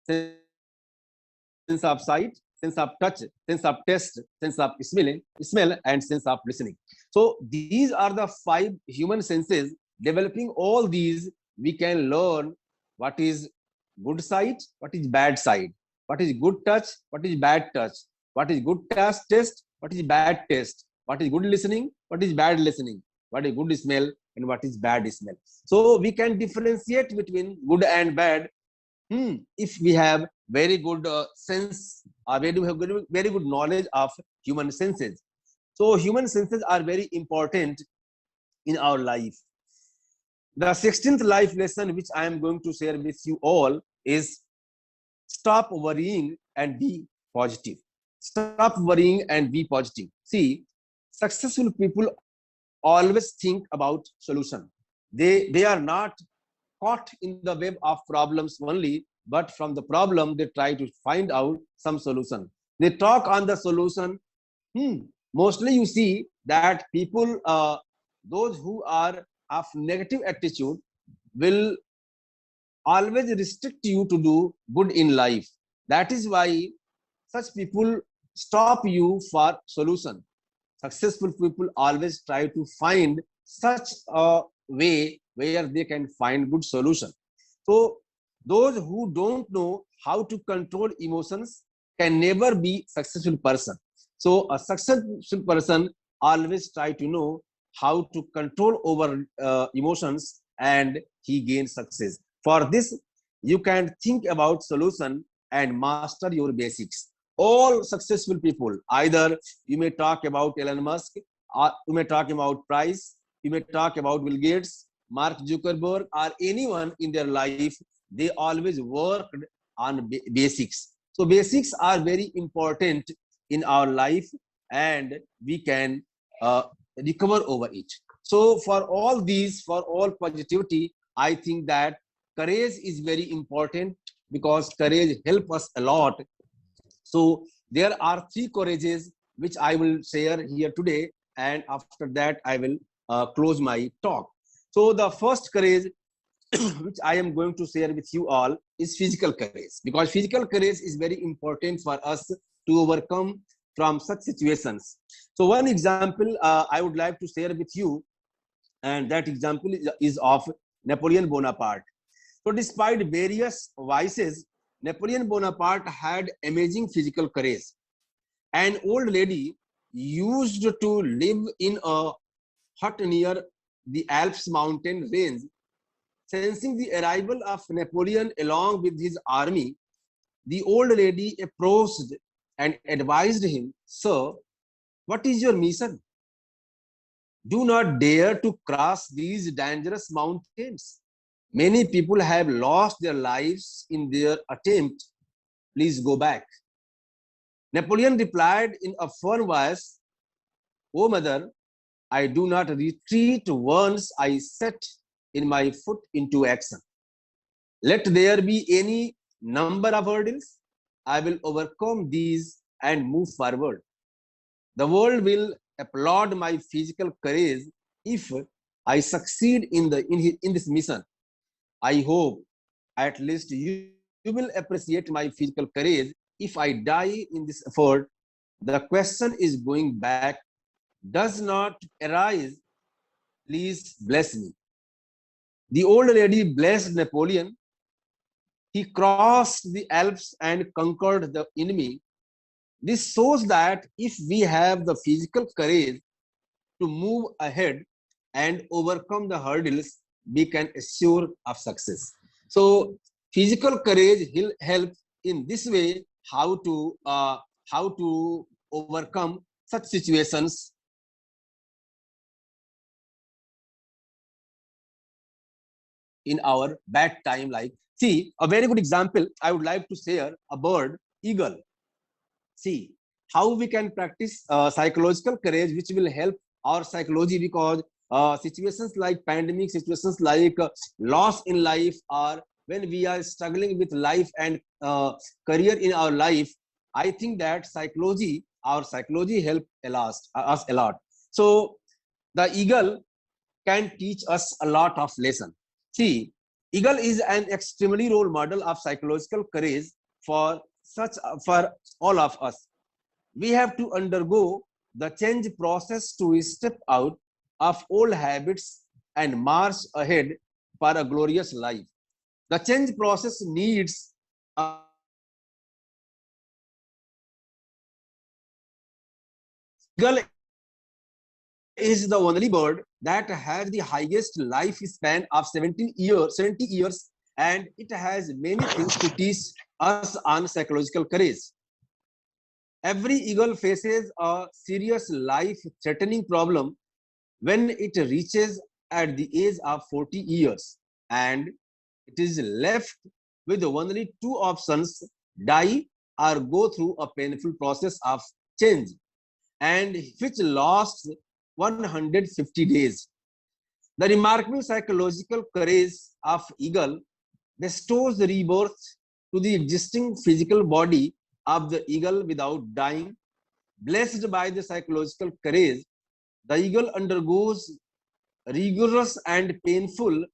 sense of sight, sense of touch, sense of taste, sense of smell, and sense of listening. So these are the 5 human senses. Developing all these, we can learn what is good sight, what is bad sight, what is good touch, what is bad touch, what is good taste, what is bad taste, what is good listening, what is bad listening, what is good smell, and what is bad smell. So we can differentiate between good and bad if we have very good sense, or we do have very good knowledge of human senses. So human senses are very important in our life. The 16th life lesson which I am going to share with you all is stop worrying and be positive. Stop worrying and be positive. See, successful people always think about solution. They are not caught in the web of problems only, but from the problem they try to find out some solution. They talk on the solution. Mostly you see that people, those who are of negative attitude, will always restrict you to do good in life. That is why such people stop you for solution. Successful people always try to find such a way where they can find good solution. So those who don't know how to control emotions can never be successful person. So a successful person always try to know how to control over emotions, and he gains success. For this, you can think about solution and master your basics. All successful people, either you may talk about Elon Musk, or you may talk about Price, you may talk about Bill Gates, Mark Zuckerberg, or anyone in their life, they always worked on basics. So basics are very important in our life, and we can recover over it. So for all these, for all positivity, I think that courage is very important, because courage helps us a lot. So there are 3 courages which I will share here today, and after that I will close my talk. So the first courage which I am going to share with you all is physical courage, because physical courage is very important for us to overcome from such situations. So one example I would like to share with you, and that example is of Napoleon Bonaparte. So despite various vices, Napoleon Bonaparte had amazing physical courage. An old lady used to live in a hut near the Alps mountain range. Sensing the arrival of Napoleon along with his army, the old lady approached and advised him, "Sir, what is your mission? Do not dare to cross these dangerous mountains. Many people have lost their lives in their attempt. Please go back." Napoleon replied in a firm voice, "Oh, mother, I do not retreat once I set in my foot into action. Let there be any number of hurdles, I will overcome these and move forward. The world will applaud my physical courage if I succeed in this mission. I hope at least you will appreciate my physical courage if I die in this effort. The question is going back does not arise. Please bless me." The old lady blessed Napoleon. He crossed the Alps and conquered the enemy. This shows that if we have the physical courage to move ahead and overcome the hurdles, we can assure of success. So physical courage will help in this way how to overcome such situations in our bad time. Like, see, a very good example I would like to share, a bird, eagle. See how we can practice psychological courage, which will help our psychology, because situations like pandemic, situations like loss in life, or when we are struggling with life and career in our life, I think that our psychology help us a lot. So the eagle can teach us a lot of lesson. See, eagle is an extremely role model of psychological courage for such for all of us. We have to undergo the change process to step out of old habits and march ahead for a glorious life. The change process needs a eagle is the only bird that has the highest lifespan of 70 years, and it has many things to teach us on psychological courage. Every eagle faces a serious life-threatening problem when it reaches at the age of 40 years, and it is left with only two options: die or go through a painful process of change, and which lasts 150 days. The remarkable psychological courage of eagle bestows rebirth to the existing physical body of the eagle without dying. Blessed by the psychological courage, the eagle undergoes rigorous and painful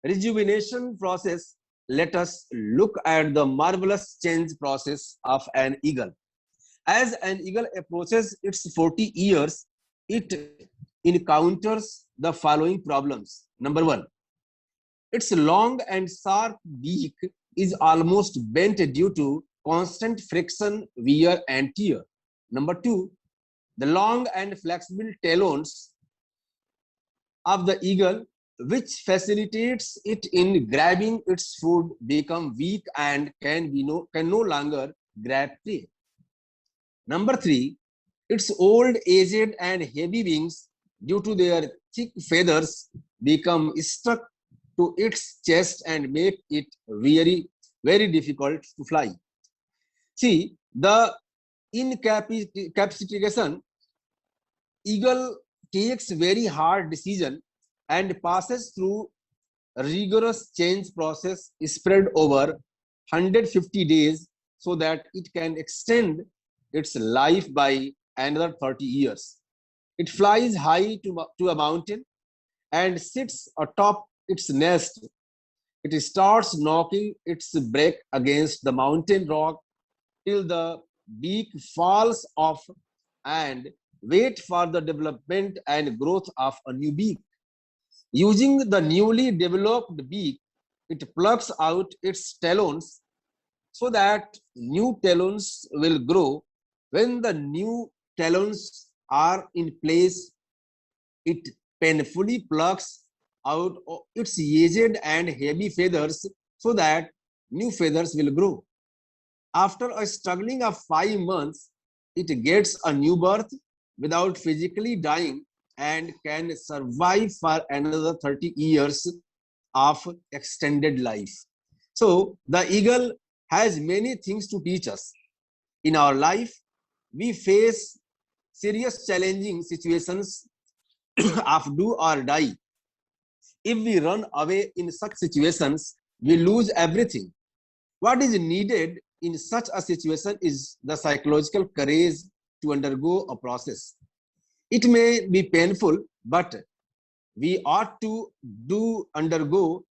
rejuvenation process. Let us look at the marvelous change process of an eagle. As an eagle approaches its 40 years, it encounters the following problems. Number one, its long and sharp beak is almost bent due to constant friction, wear, and tear. Number two, the long and flexible talons of the eagle, which facilitates it in grabbing its food, become weak and can no longer grab prey. Number three, its old, aged, and heavy wings, due to their thick feathers, become stuck to its chest and make it very difficult to fly. See, the incapacitation, eagle takes very hard decision and passes through a rigorous change process spread over 150 days so that it can extend its life by another 30 years. It flies high to a mountain and sits atop its nest. It starts knocking its beak against the mountain rock till the beak falls off and wait for the development and growth of a new beak. Using the newly developed beak, it plucks out its talons so that new talons will grow. When the new talons are in place, it painfully plucks out its aged and heavy feathers so that new feathers will grow. After a struggling of 5 months, it gets a new birth without physically dying and can survive for another 30 years of extended life. So the eagle has many things to teach us. In our life, we face serious challenging situations of do or die. If we run away in such situations, we lose everything. What is needed in such a situation is the psychological courage to undergo a process. It may be painful, but we ought to undergo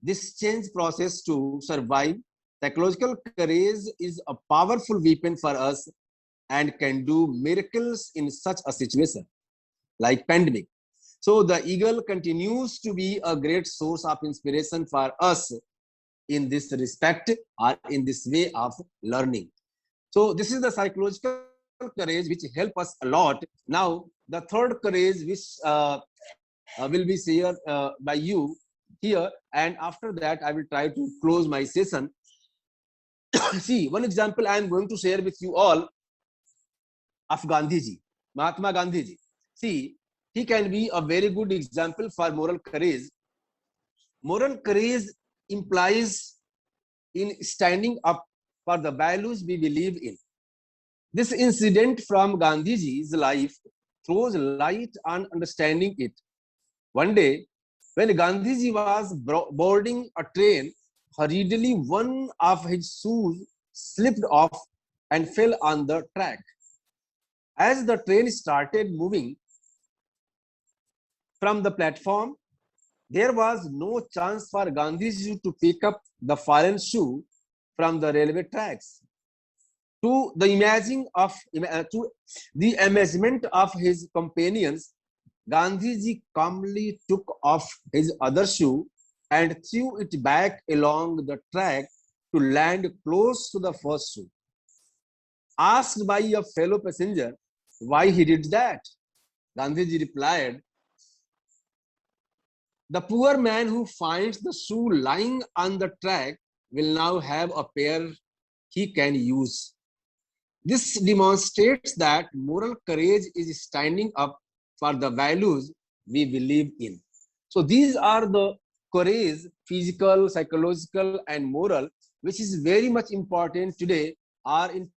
this change process to survive. Psychological courage is a powerful weapon for us and can do miracles in such a situation like pandemic. So the eagle continues to be a great source of inspiration for us in this respect or in this way of learning. So this is the psychological courage which help us a lot. Now the third courage which will be shared by you here, and after that I will try to close my session. See, one example I am going to share with you all of Gandhiji, Mahatma Gandhiji. See, he can be a very good example for moral courage. Moral courage implies in standing up for the values we believe in. This incident from Gandhiji's life throws light on understanding it. One day, when Gandhiji was boarding a train, hurriedly one of his shoes slipped off and fell on the track. As the train started moving from the platform, there was no chance for Gandhiji to pick up the fallen shoe. from the railway tracks. To the amazement of his companions, Gandhiji calmly took off his other shoe and threw it back along the track to land close to the first shoe. Asked by a fellow passenger why he did that, Gandhiji replied, "The poor man who finds the shoe lying on the track will now have a pair he can use." This demonstrates that moral courage is standing up for the values we believe in. So these are the courage, physical, psychological, and moral, which is very much important today, are in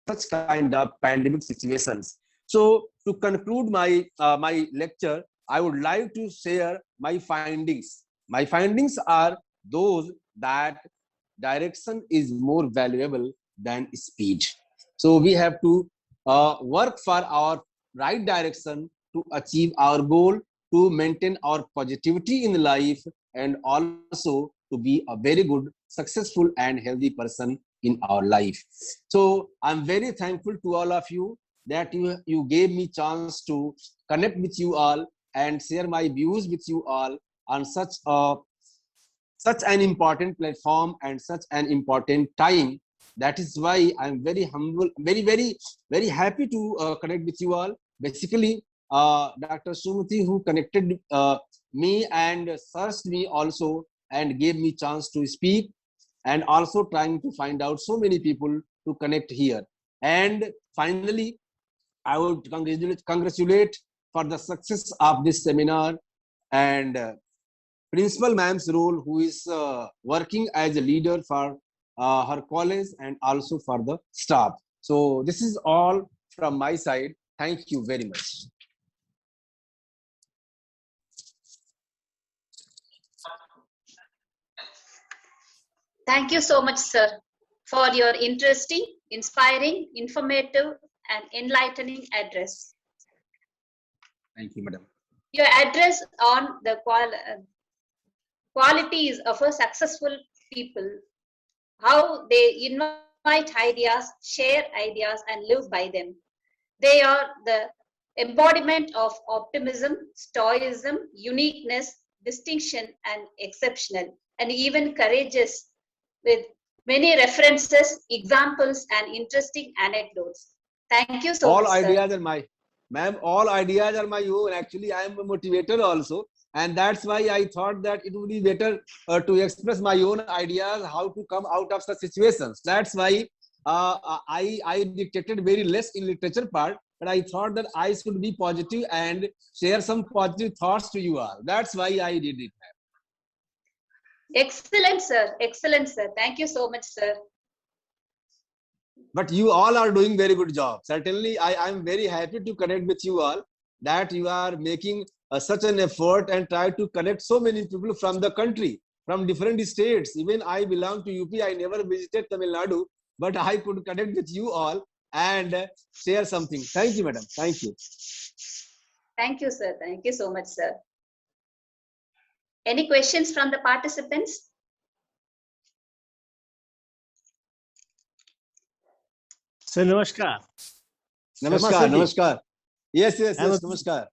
such kind of pandemic situations. So to conclude my lecture, I would like to share my findings. My findings are those that direction is more valuable than speed. So we have to work for our right direction to achieve our goal, to maintain our positivity in life, and also to be a very good, successful, and healthy person in our life. So I'm very thankful to all of you that you gave me chance to connect with you all and share my views with you all on such an important platform and such an important time. That is why I'm very humble, very happy to connect with you all. Basically, Dr. Sumati, who connected me and searched me also and gave me chance to speak, and also trying to find out so many people to connect here. And finally, I would congratulate for the success of this seminar and Principal Ma'am's role, who is working as a leader for her college and also for the staff. So this is all from my side. Thank you very much. Thank you so much, sir, for your interesting, inspiring, informative, and enlightening address. Thank you, madam. Your address on the qualities of a successful people, how they invite ideas, share ideas, and live by them. They are the embodiment of optimism, stoicism, uniqueness, distinction, and exceptional, and even courageous, with many references, examples, and interesting anecdotes. Thank you so All much, ideas sir. are my, ma'am, all ideas are my own. Actually, I am a motivator also. And that's why I thought that it would be better to express my own ideas, how to come out of such situations. That's why I dictated very less in literature part, but I thought that I should be positive and share some positive thoughts to you all. That's why I did it. Excellent, sir. Excellent, sir. Thank you so much, sir. But you all are doing very good job. Certainly, I am very happy to connect with you all, that you are making such an effort and try to connect so many people from the country, from different states. Even I belong to UP. I never visited Tamil Nadu, but I could connect with you all and share something. Thank you, madam. Thank you. Thank you, sir. Thank you so much, sir. Any questions from the participants? Sir, namaskar. Namaskar, Sharma namaskar. Yes, namaskar.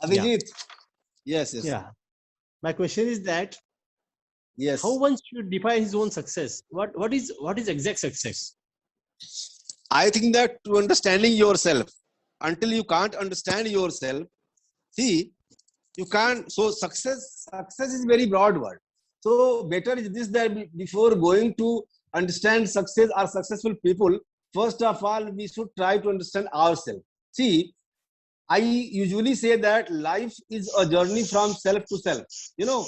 Abhijit. Yes. Yeah. My question is that Yes. how one should define his own success? What is exact success? I think that to understanding yourself, until you can't understand yourself, see, you can't. So success is very broad word. So better is this, that before going to understand success or successful people, first of all, we should try to understand ourselves. See, I usually say that life is a journey from self to self.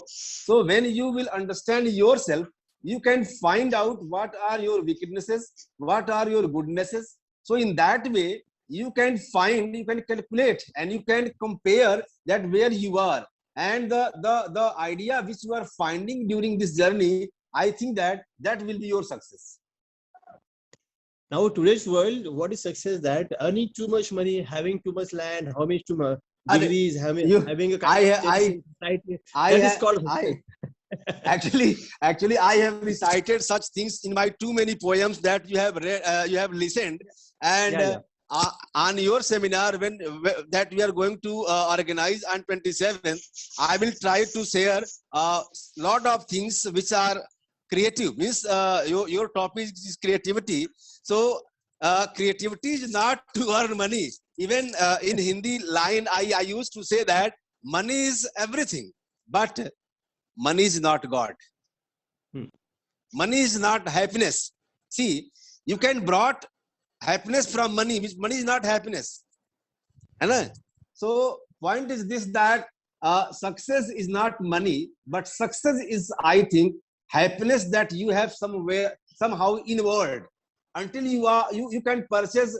So when you will understand yourself, you can find out what are your weaknesses, what are your goodnesses. So in that way, you can calculate, and you can compare that where you are. And the idea which you are finding during this journey, I think that will be your success. Now, today's world, what is success? That earning too much money, having too much land, having too degrees, having you, having a kind of status in society. That is called success. Actually, I have recited such things in my too many poems that you have read, you have listened, and Yeah, on your seminar that we are going to organize on 27th, I will try to share a lot of things which are creative. Means your topic is creativity. So creativity is not to earn money. Even in Hindi line, I used to say that money is everything, but money is not God. Hmm. Money is not happiness. See, you can brought happiness from money, which money is not happiness. Right? So point is this, that success is not money, but success is, I think, happiness that you have somewhere, somehow inward. Until you can purchase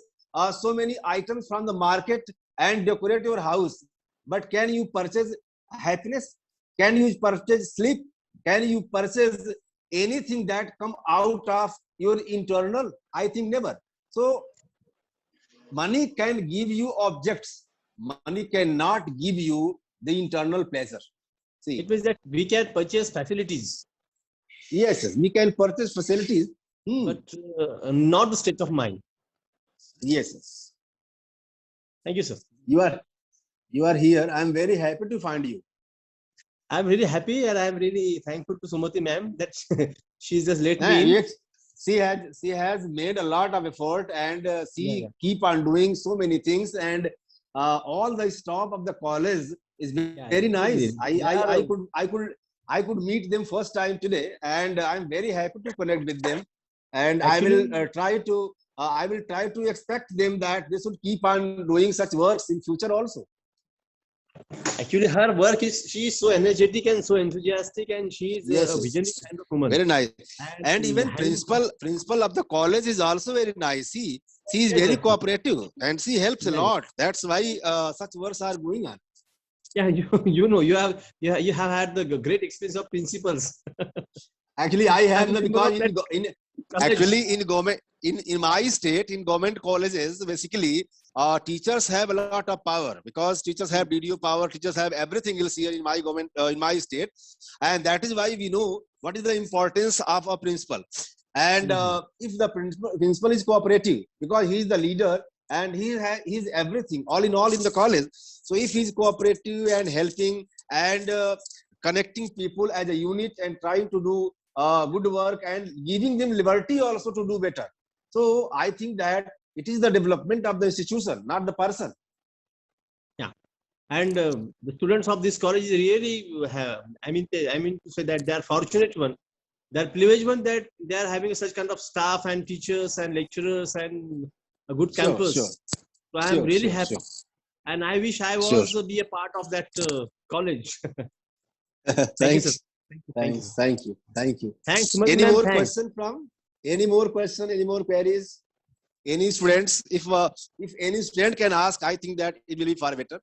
so many items from the market and decorate your house, but can you purchase happiness? Can you purchase sleep? Can you purchase anything that come out of your internal? I think never. So money can give you objects. Money cannot give you the internal pleasure. See, it means that we can purchase facilities, yes, we can purchase facilities. but not the state of mind. Yes. Thank you, sir. You are here. I am very happy to find you. I'm really happy and I'm really thankful to Sumati ma'am that she's just let me in. Yes, she has made a lot of effort, and she keep on doing so many things, and all the staff of the college is very nice. I could meet them first time today, and I'm very happy to connect with them, and Actually, I will try to expect them that they should keep on doing such works in future also. Actually, her work is, she is so energetic and so enthusiastic, and she is Yes, a visionary kind of woman. very nice. And even principal of the college is also very nice. She is very cooperative, and she helps a lot. That's why such works are going on. Yeah, you know, you have had the great experience of principals. Actually, I have I'm a because member of in College. actually in government, in my state, in government colleges, basically teachers have a lot of power, because teachers have DDO power, teachers have everything else here in my government, in my state, and that is why we know what is the importance of a principal. And if the principal is cooperative, because he is the leader and he is everything, all in all in the college. So if he is cooperative and helping and connecting people as a unit and trying to do good work and giving them liberty also to do better. So I think that it is the development of the institution, not the person. Yeah, and the students of this college really have, I mean to say that they are fortunate one, they are privileged one, that they are having such kind of staff and teachers and lecturers and a good campus. Sure. So I am really happy, and I wish I was be a part of that college. Thanks. You, sir. Thank you. Thanks. Any more question from? Any more question? Any more queries? Any students? If any student can ask, I think that it will be far better.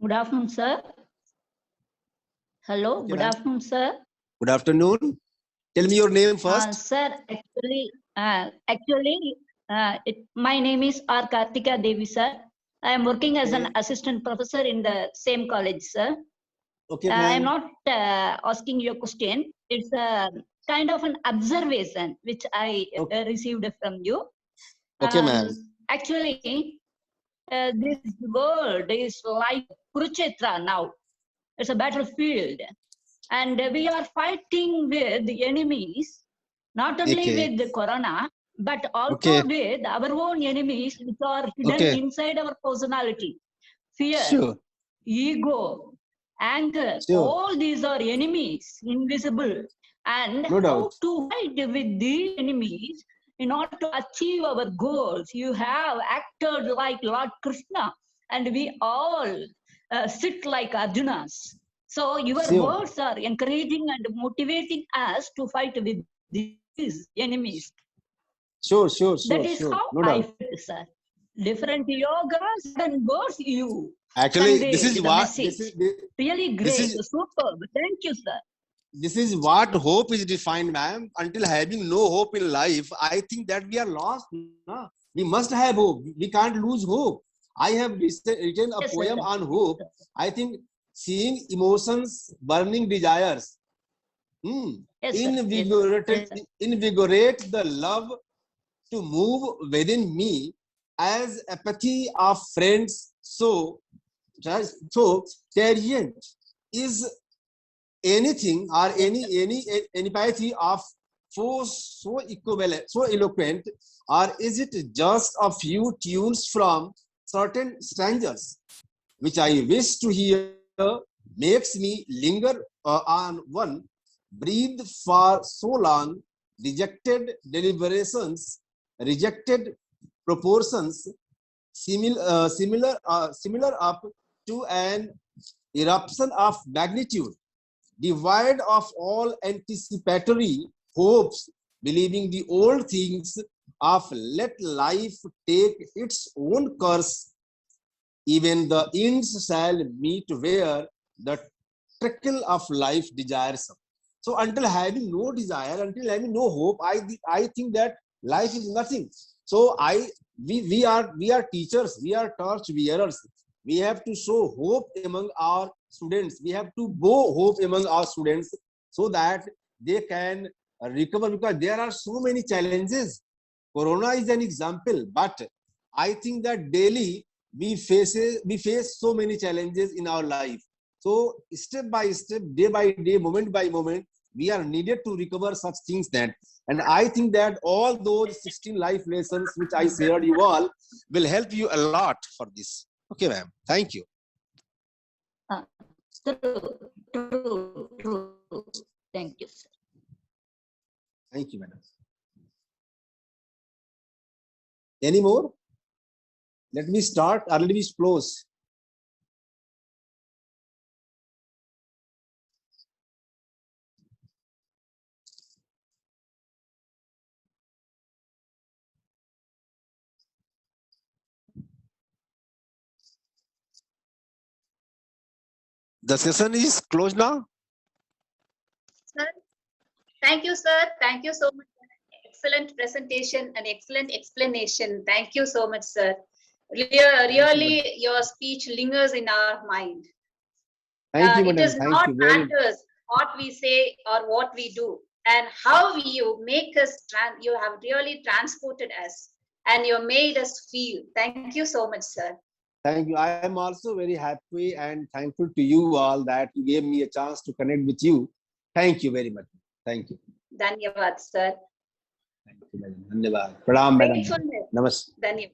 Good afternoon, sir. Hello. Okay, good ma'am. afternoon, sir. Good afternoon. Tell me your name first. Sir, my name is R. Kartika Devi, sir. I am working as an assistant professor in the same college, sir. Okay, I am ma'am. not asking you a question. It's a kind of an observation which I received from you. Okay, ma'am. Actually, this world is like Kurukshetra now. It's a battlefield. And we are fighting with the enemies, not only with the corona, but also with our own enemies which are hidden inside our personality. Fear, ego, anger, all these are enemies, invisible. And how to fight with these enemies in order to achieve our goals? You have acted like Lord Krishna, and we all sit like Arjunas. So your words are encouraging and motivating us to fight with these enemies. Sure. That is how I feel, sir. Different yogas and words you actually convey this is the what message. Really great, superb. Thank you, sir. this is what hope is defined, ma'am. Until having no hope in life, I think that we are lost. No? We must have hope. We can't lose hope. I have written a Yes, poem sir. on hope. I think seeing emotions, burning desires, Yes, sir. Yes, sir. invigorate the love to move within me as apathy of friends. So tangent is anything or any empathy of force so equivalent, so eloquent, or is it just a few tunes from certain strangers, which I wish to hear, makes me linger on one, breathe for so long, rejected deliberations, rejected proportions, similar up to an eruption of magnitude, devoid of all anticipatory hopes, believing the old things of let life take its own course, even the ends shall meet where the trickle of life desires. So until having no desire, until having no hope, I think that life is nothing. So we are teachers, we are torch bearers. We have to show hope among our students. We have to bow hope among our students so that they can recover, because there are so many challenges. Corona is an example, but I think that daily we face so many challenges in our life. So step by step, day by day, moment by moment, we are needed to recover such things that. And I think that all those 16 life lessons which I shared you all will help you a lot for this. Okay, ma'am. Thank you. True. Thank you, sir. Thank you, madam. Any more? Let me start or let me close. The session is closed now. Sir, thank you, sir. Thank you so much. Excellent presentation and excellent explanation. Thank you so much, sir. Really, your speech lingers in our mind. Thank you, It madam. is Thank not you very much. matters what we say or what we do, and how you make us, you have really transported us and you made us feel. Thank you so much, sir. Thank you. I am also very happy and thankful to you all that you gave me a chance to connect with you. Thank you very much. Thank you. Dhanyavad, sir. Thank you, madam. Dhanyavad. Pranam, madam. Gratefulness. Namaste. Dhanyavad.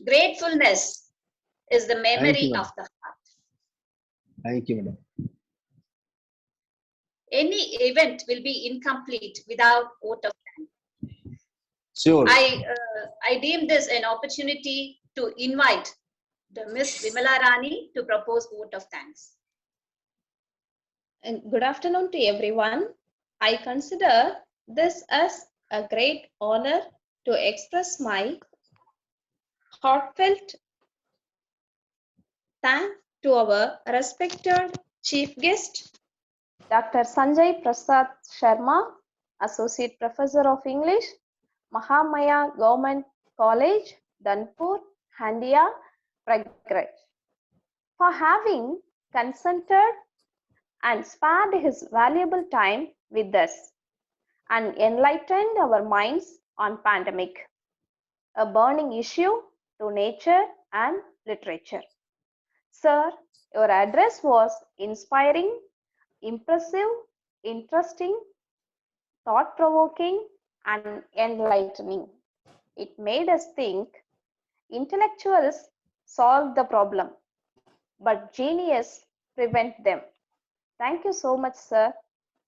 Gratefulness is the Thank memory you, of madam. the heart. Thank you, madam. Any event will be incomplete without vote of thanks. Sure. I deem this an opportunity to invite the Miss Vimala Rani to propose vote of thanks. And good afternoon to everyone. I consider this as a great honor to express my heartfelt thanks to our respected chief guest, Dr. Sanjay Prasad Sharma, Associate Professor of English, Mahamaya Government College, Danpur, Handia, Prayagraj, for having consented and spared his valuable time with us and enlightened our minds on pandemic, a burning issue to nature and literature. Sir, your address was inspiring, impressive, interesting, thought-provoking, and enlightening. It made us think intellectuals solve the problem, but genius prevent them. Thank you so much, sir,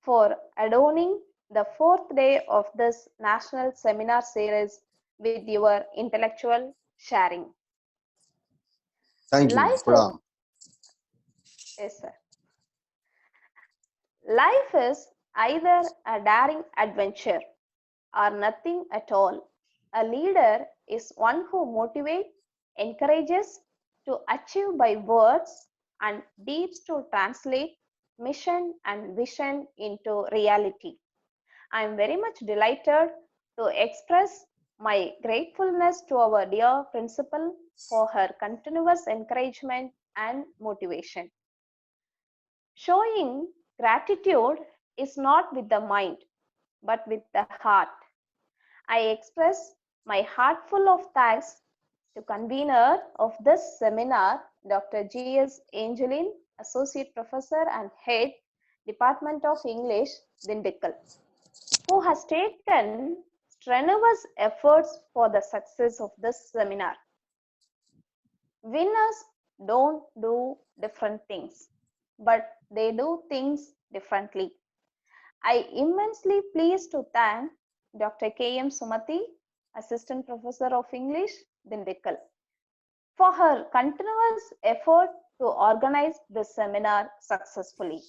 for adorning the fourth day of this national seminar series with your intellectual sharing. Thank you. Life Pranam. Yes, sir. Life is either a daring adventure or nothing at all. A leader is one who motivates, encourages to achieve by words and deeds to translate mission and vision into reality. I am very much delighted to express my gratefulness to our dear principal for her continuous encouragement and motivation. Showing gratitude is not with the mind, but with the heart. I express my heartful of thanks to convener of this seminar, Dr. G.S. Angeline, Associate Professor and Head, Department of English, Dindigul, who has taken strenuous efforts for the success of this seminar. Winners don't do different things, but they do things differently. I immensely pleased to thank Dr. K.M. Sumati, Assistant Professor of English, Dindigul, for her continuous effort to organize this seminar successfully.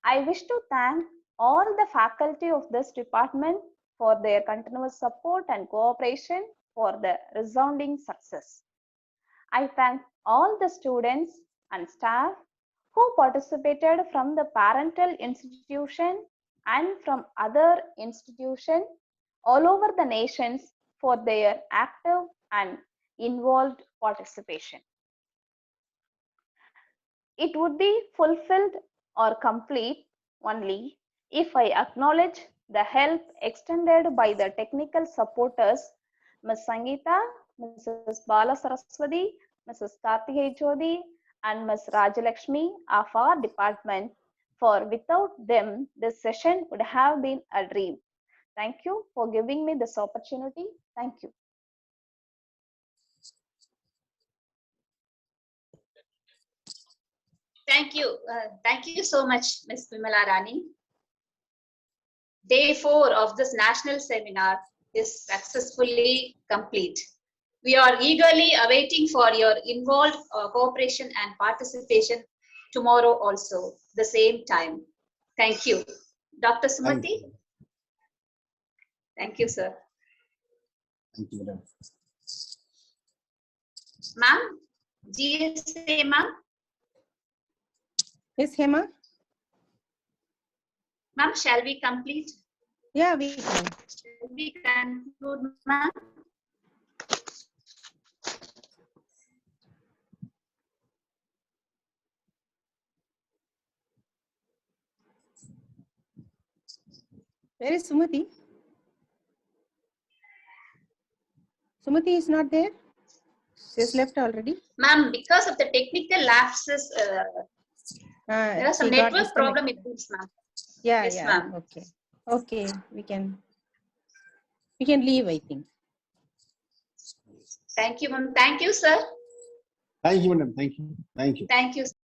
I wish to thank all the faculty of this department for their continuous support and cooperation for the resounding success. I thank all the students and staff who participated from the parental institution and from other institutions all over the nations for their active and involved participation. It would be fulfilled or complete only if I acknowledge the help extended by the technical supporters, Ms. Sangeeta, Mrs. Bala Saraswati, Mrs. Karthikey Jyoti, and Ms. Rajalakshmi of our department, for without them, this session would have been a dream. Thank you for giving me this opportunity. Thank you. Thank you so much, Ms. Vimala Rani. Day 4 of this national seminar is successfully complete. We are eagerly awaiting for your involved cooperation and participation tomorrow also, the same time. Thank you. Dr. Sumati? Thank you, sir. Thank you, madam. Ma'am, GSA ma'am? Yes, Hema? Ma'am, shall we complete? Yeah, we can. Shall we conclude, ma'am? Where is Sumati? Sumati is not there? She has left already? Ma'am, because of the technical lapses, there are some She got network problem disconnected. it seems, ma'am. Yeah, Yes, yeah. ma'am. Okay. Okay, we can leave, I think. Thank you, ma'am. Thank you, sir. Thank you, madam. Thank you. Thank you. Thank you.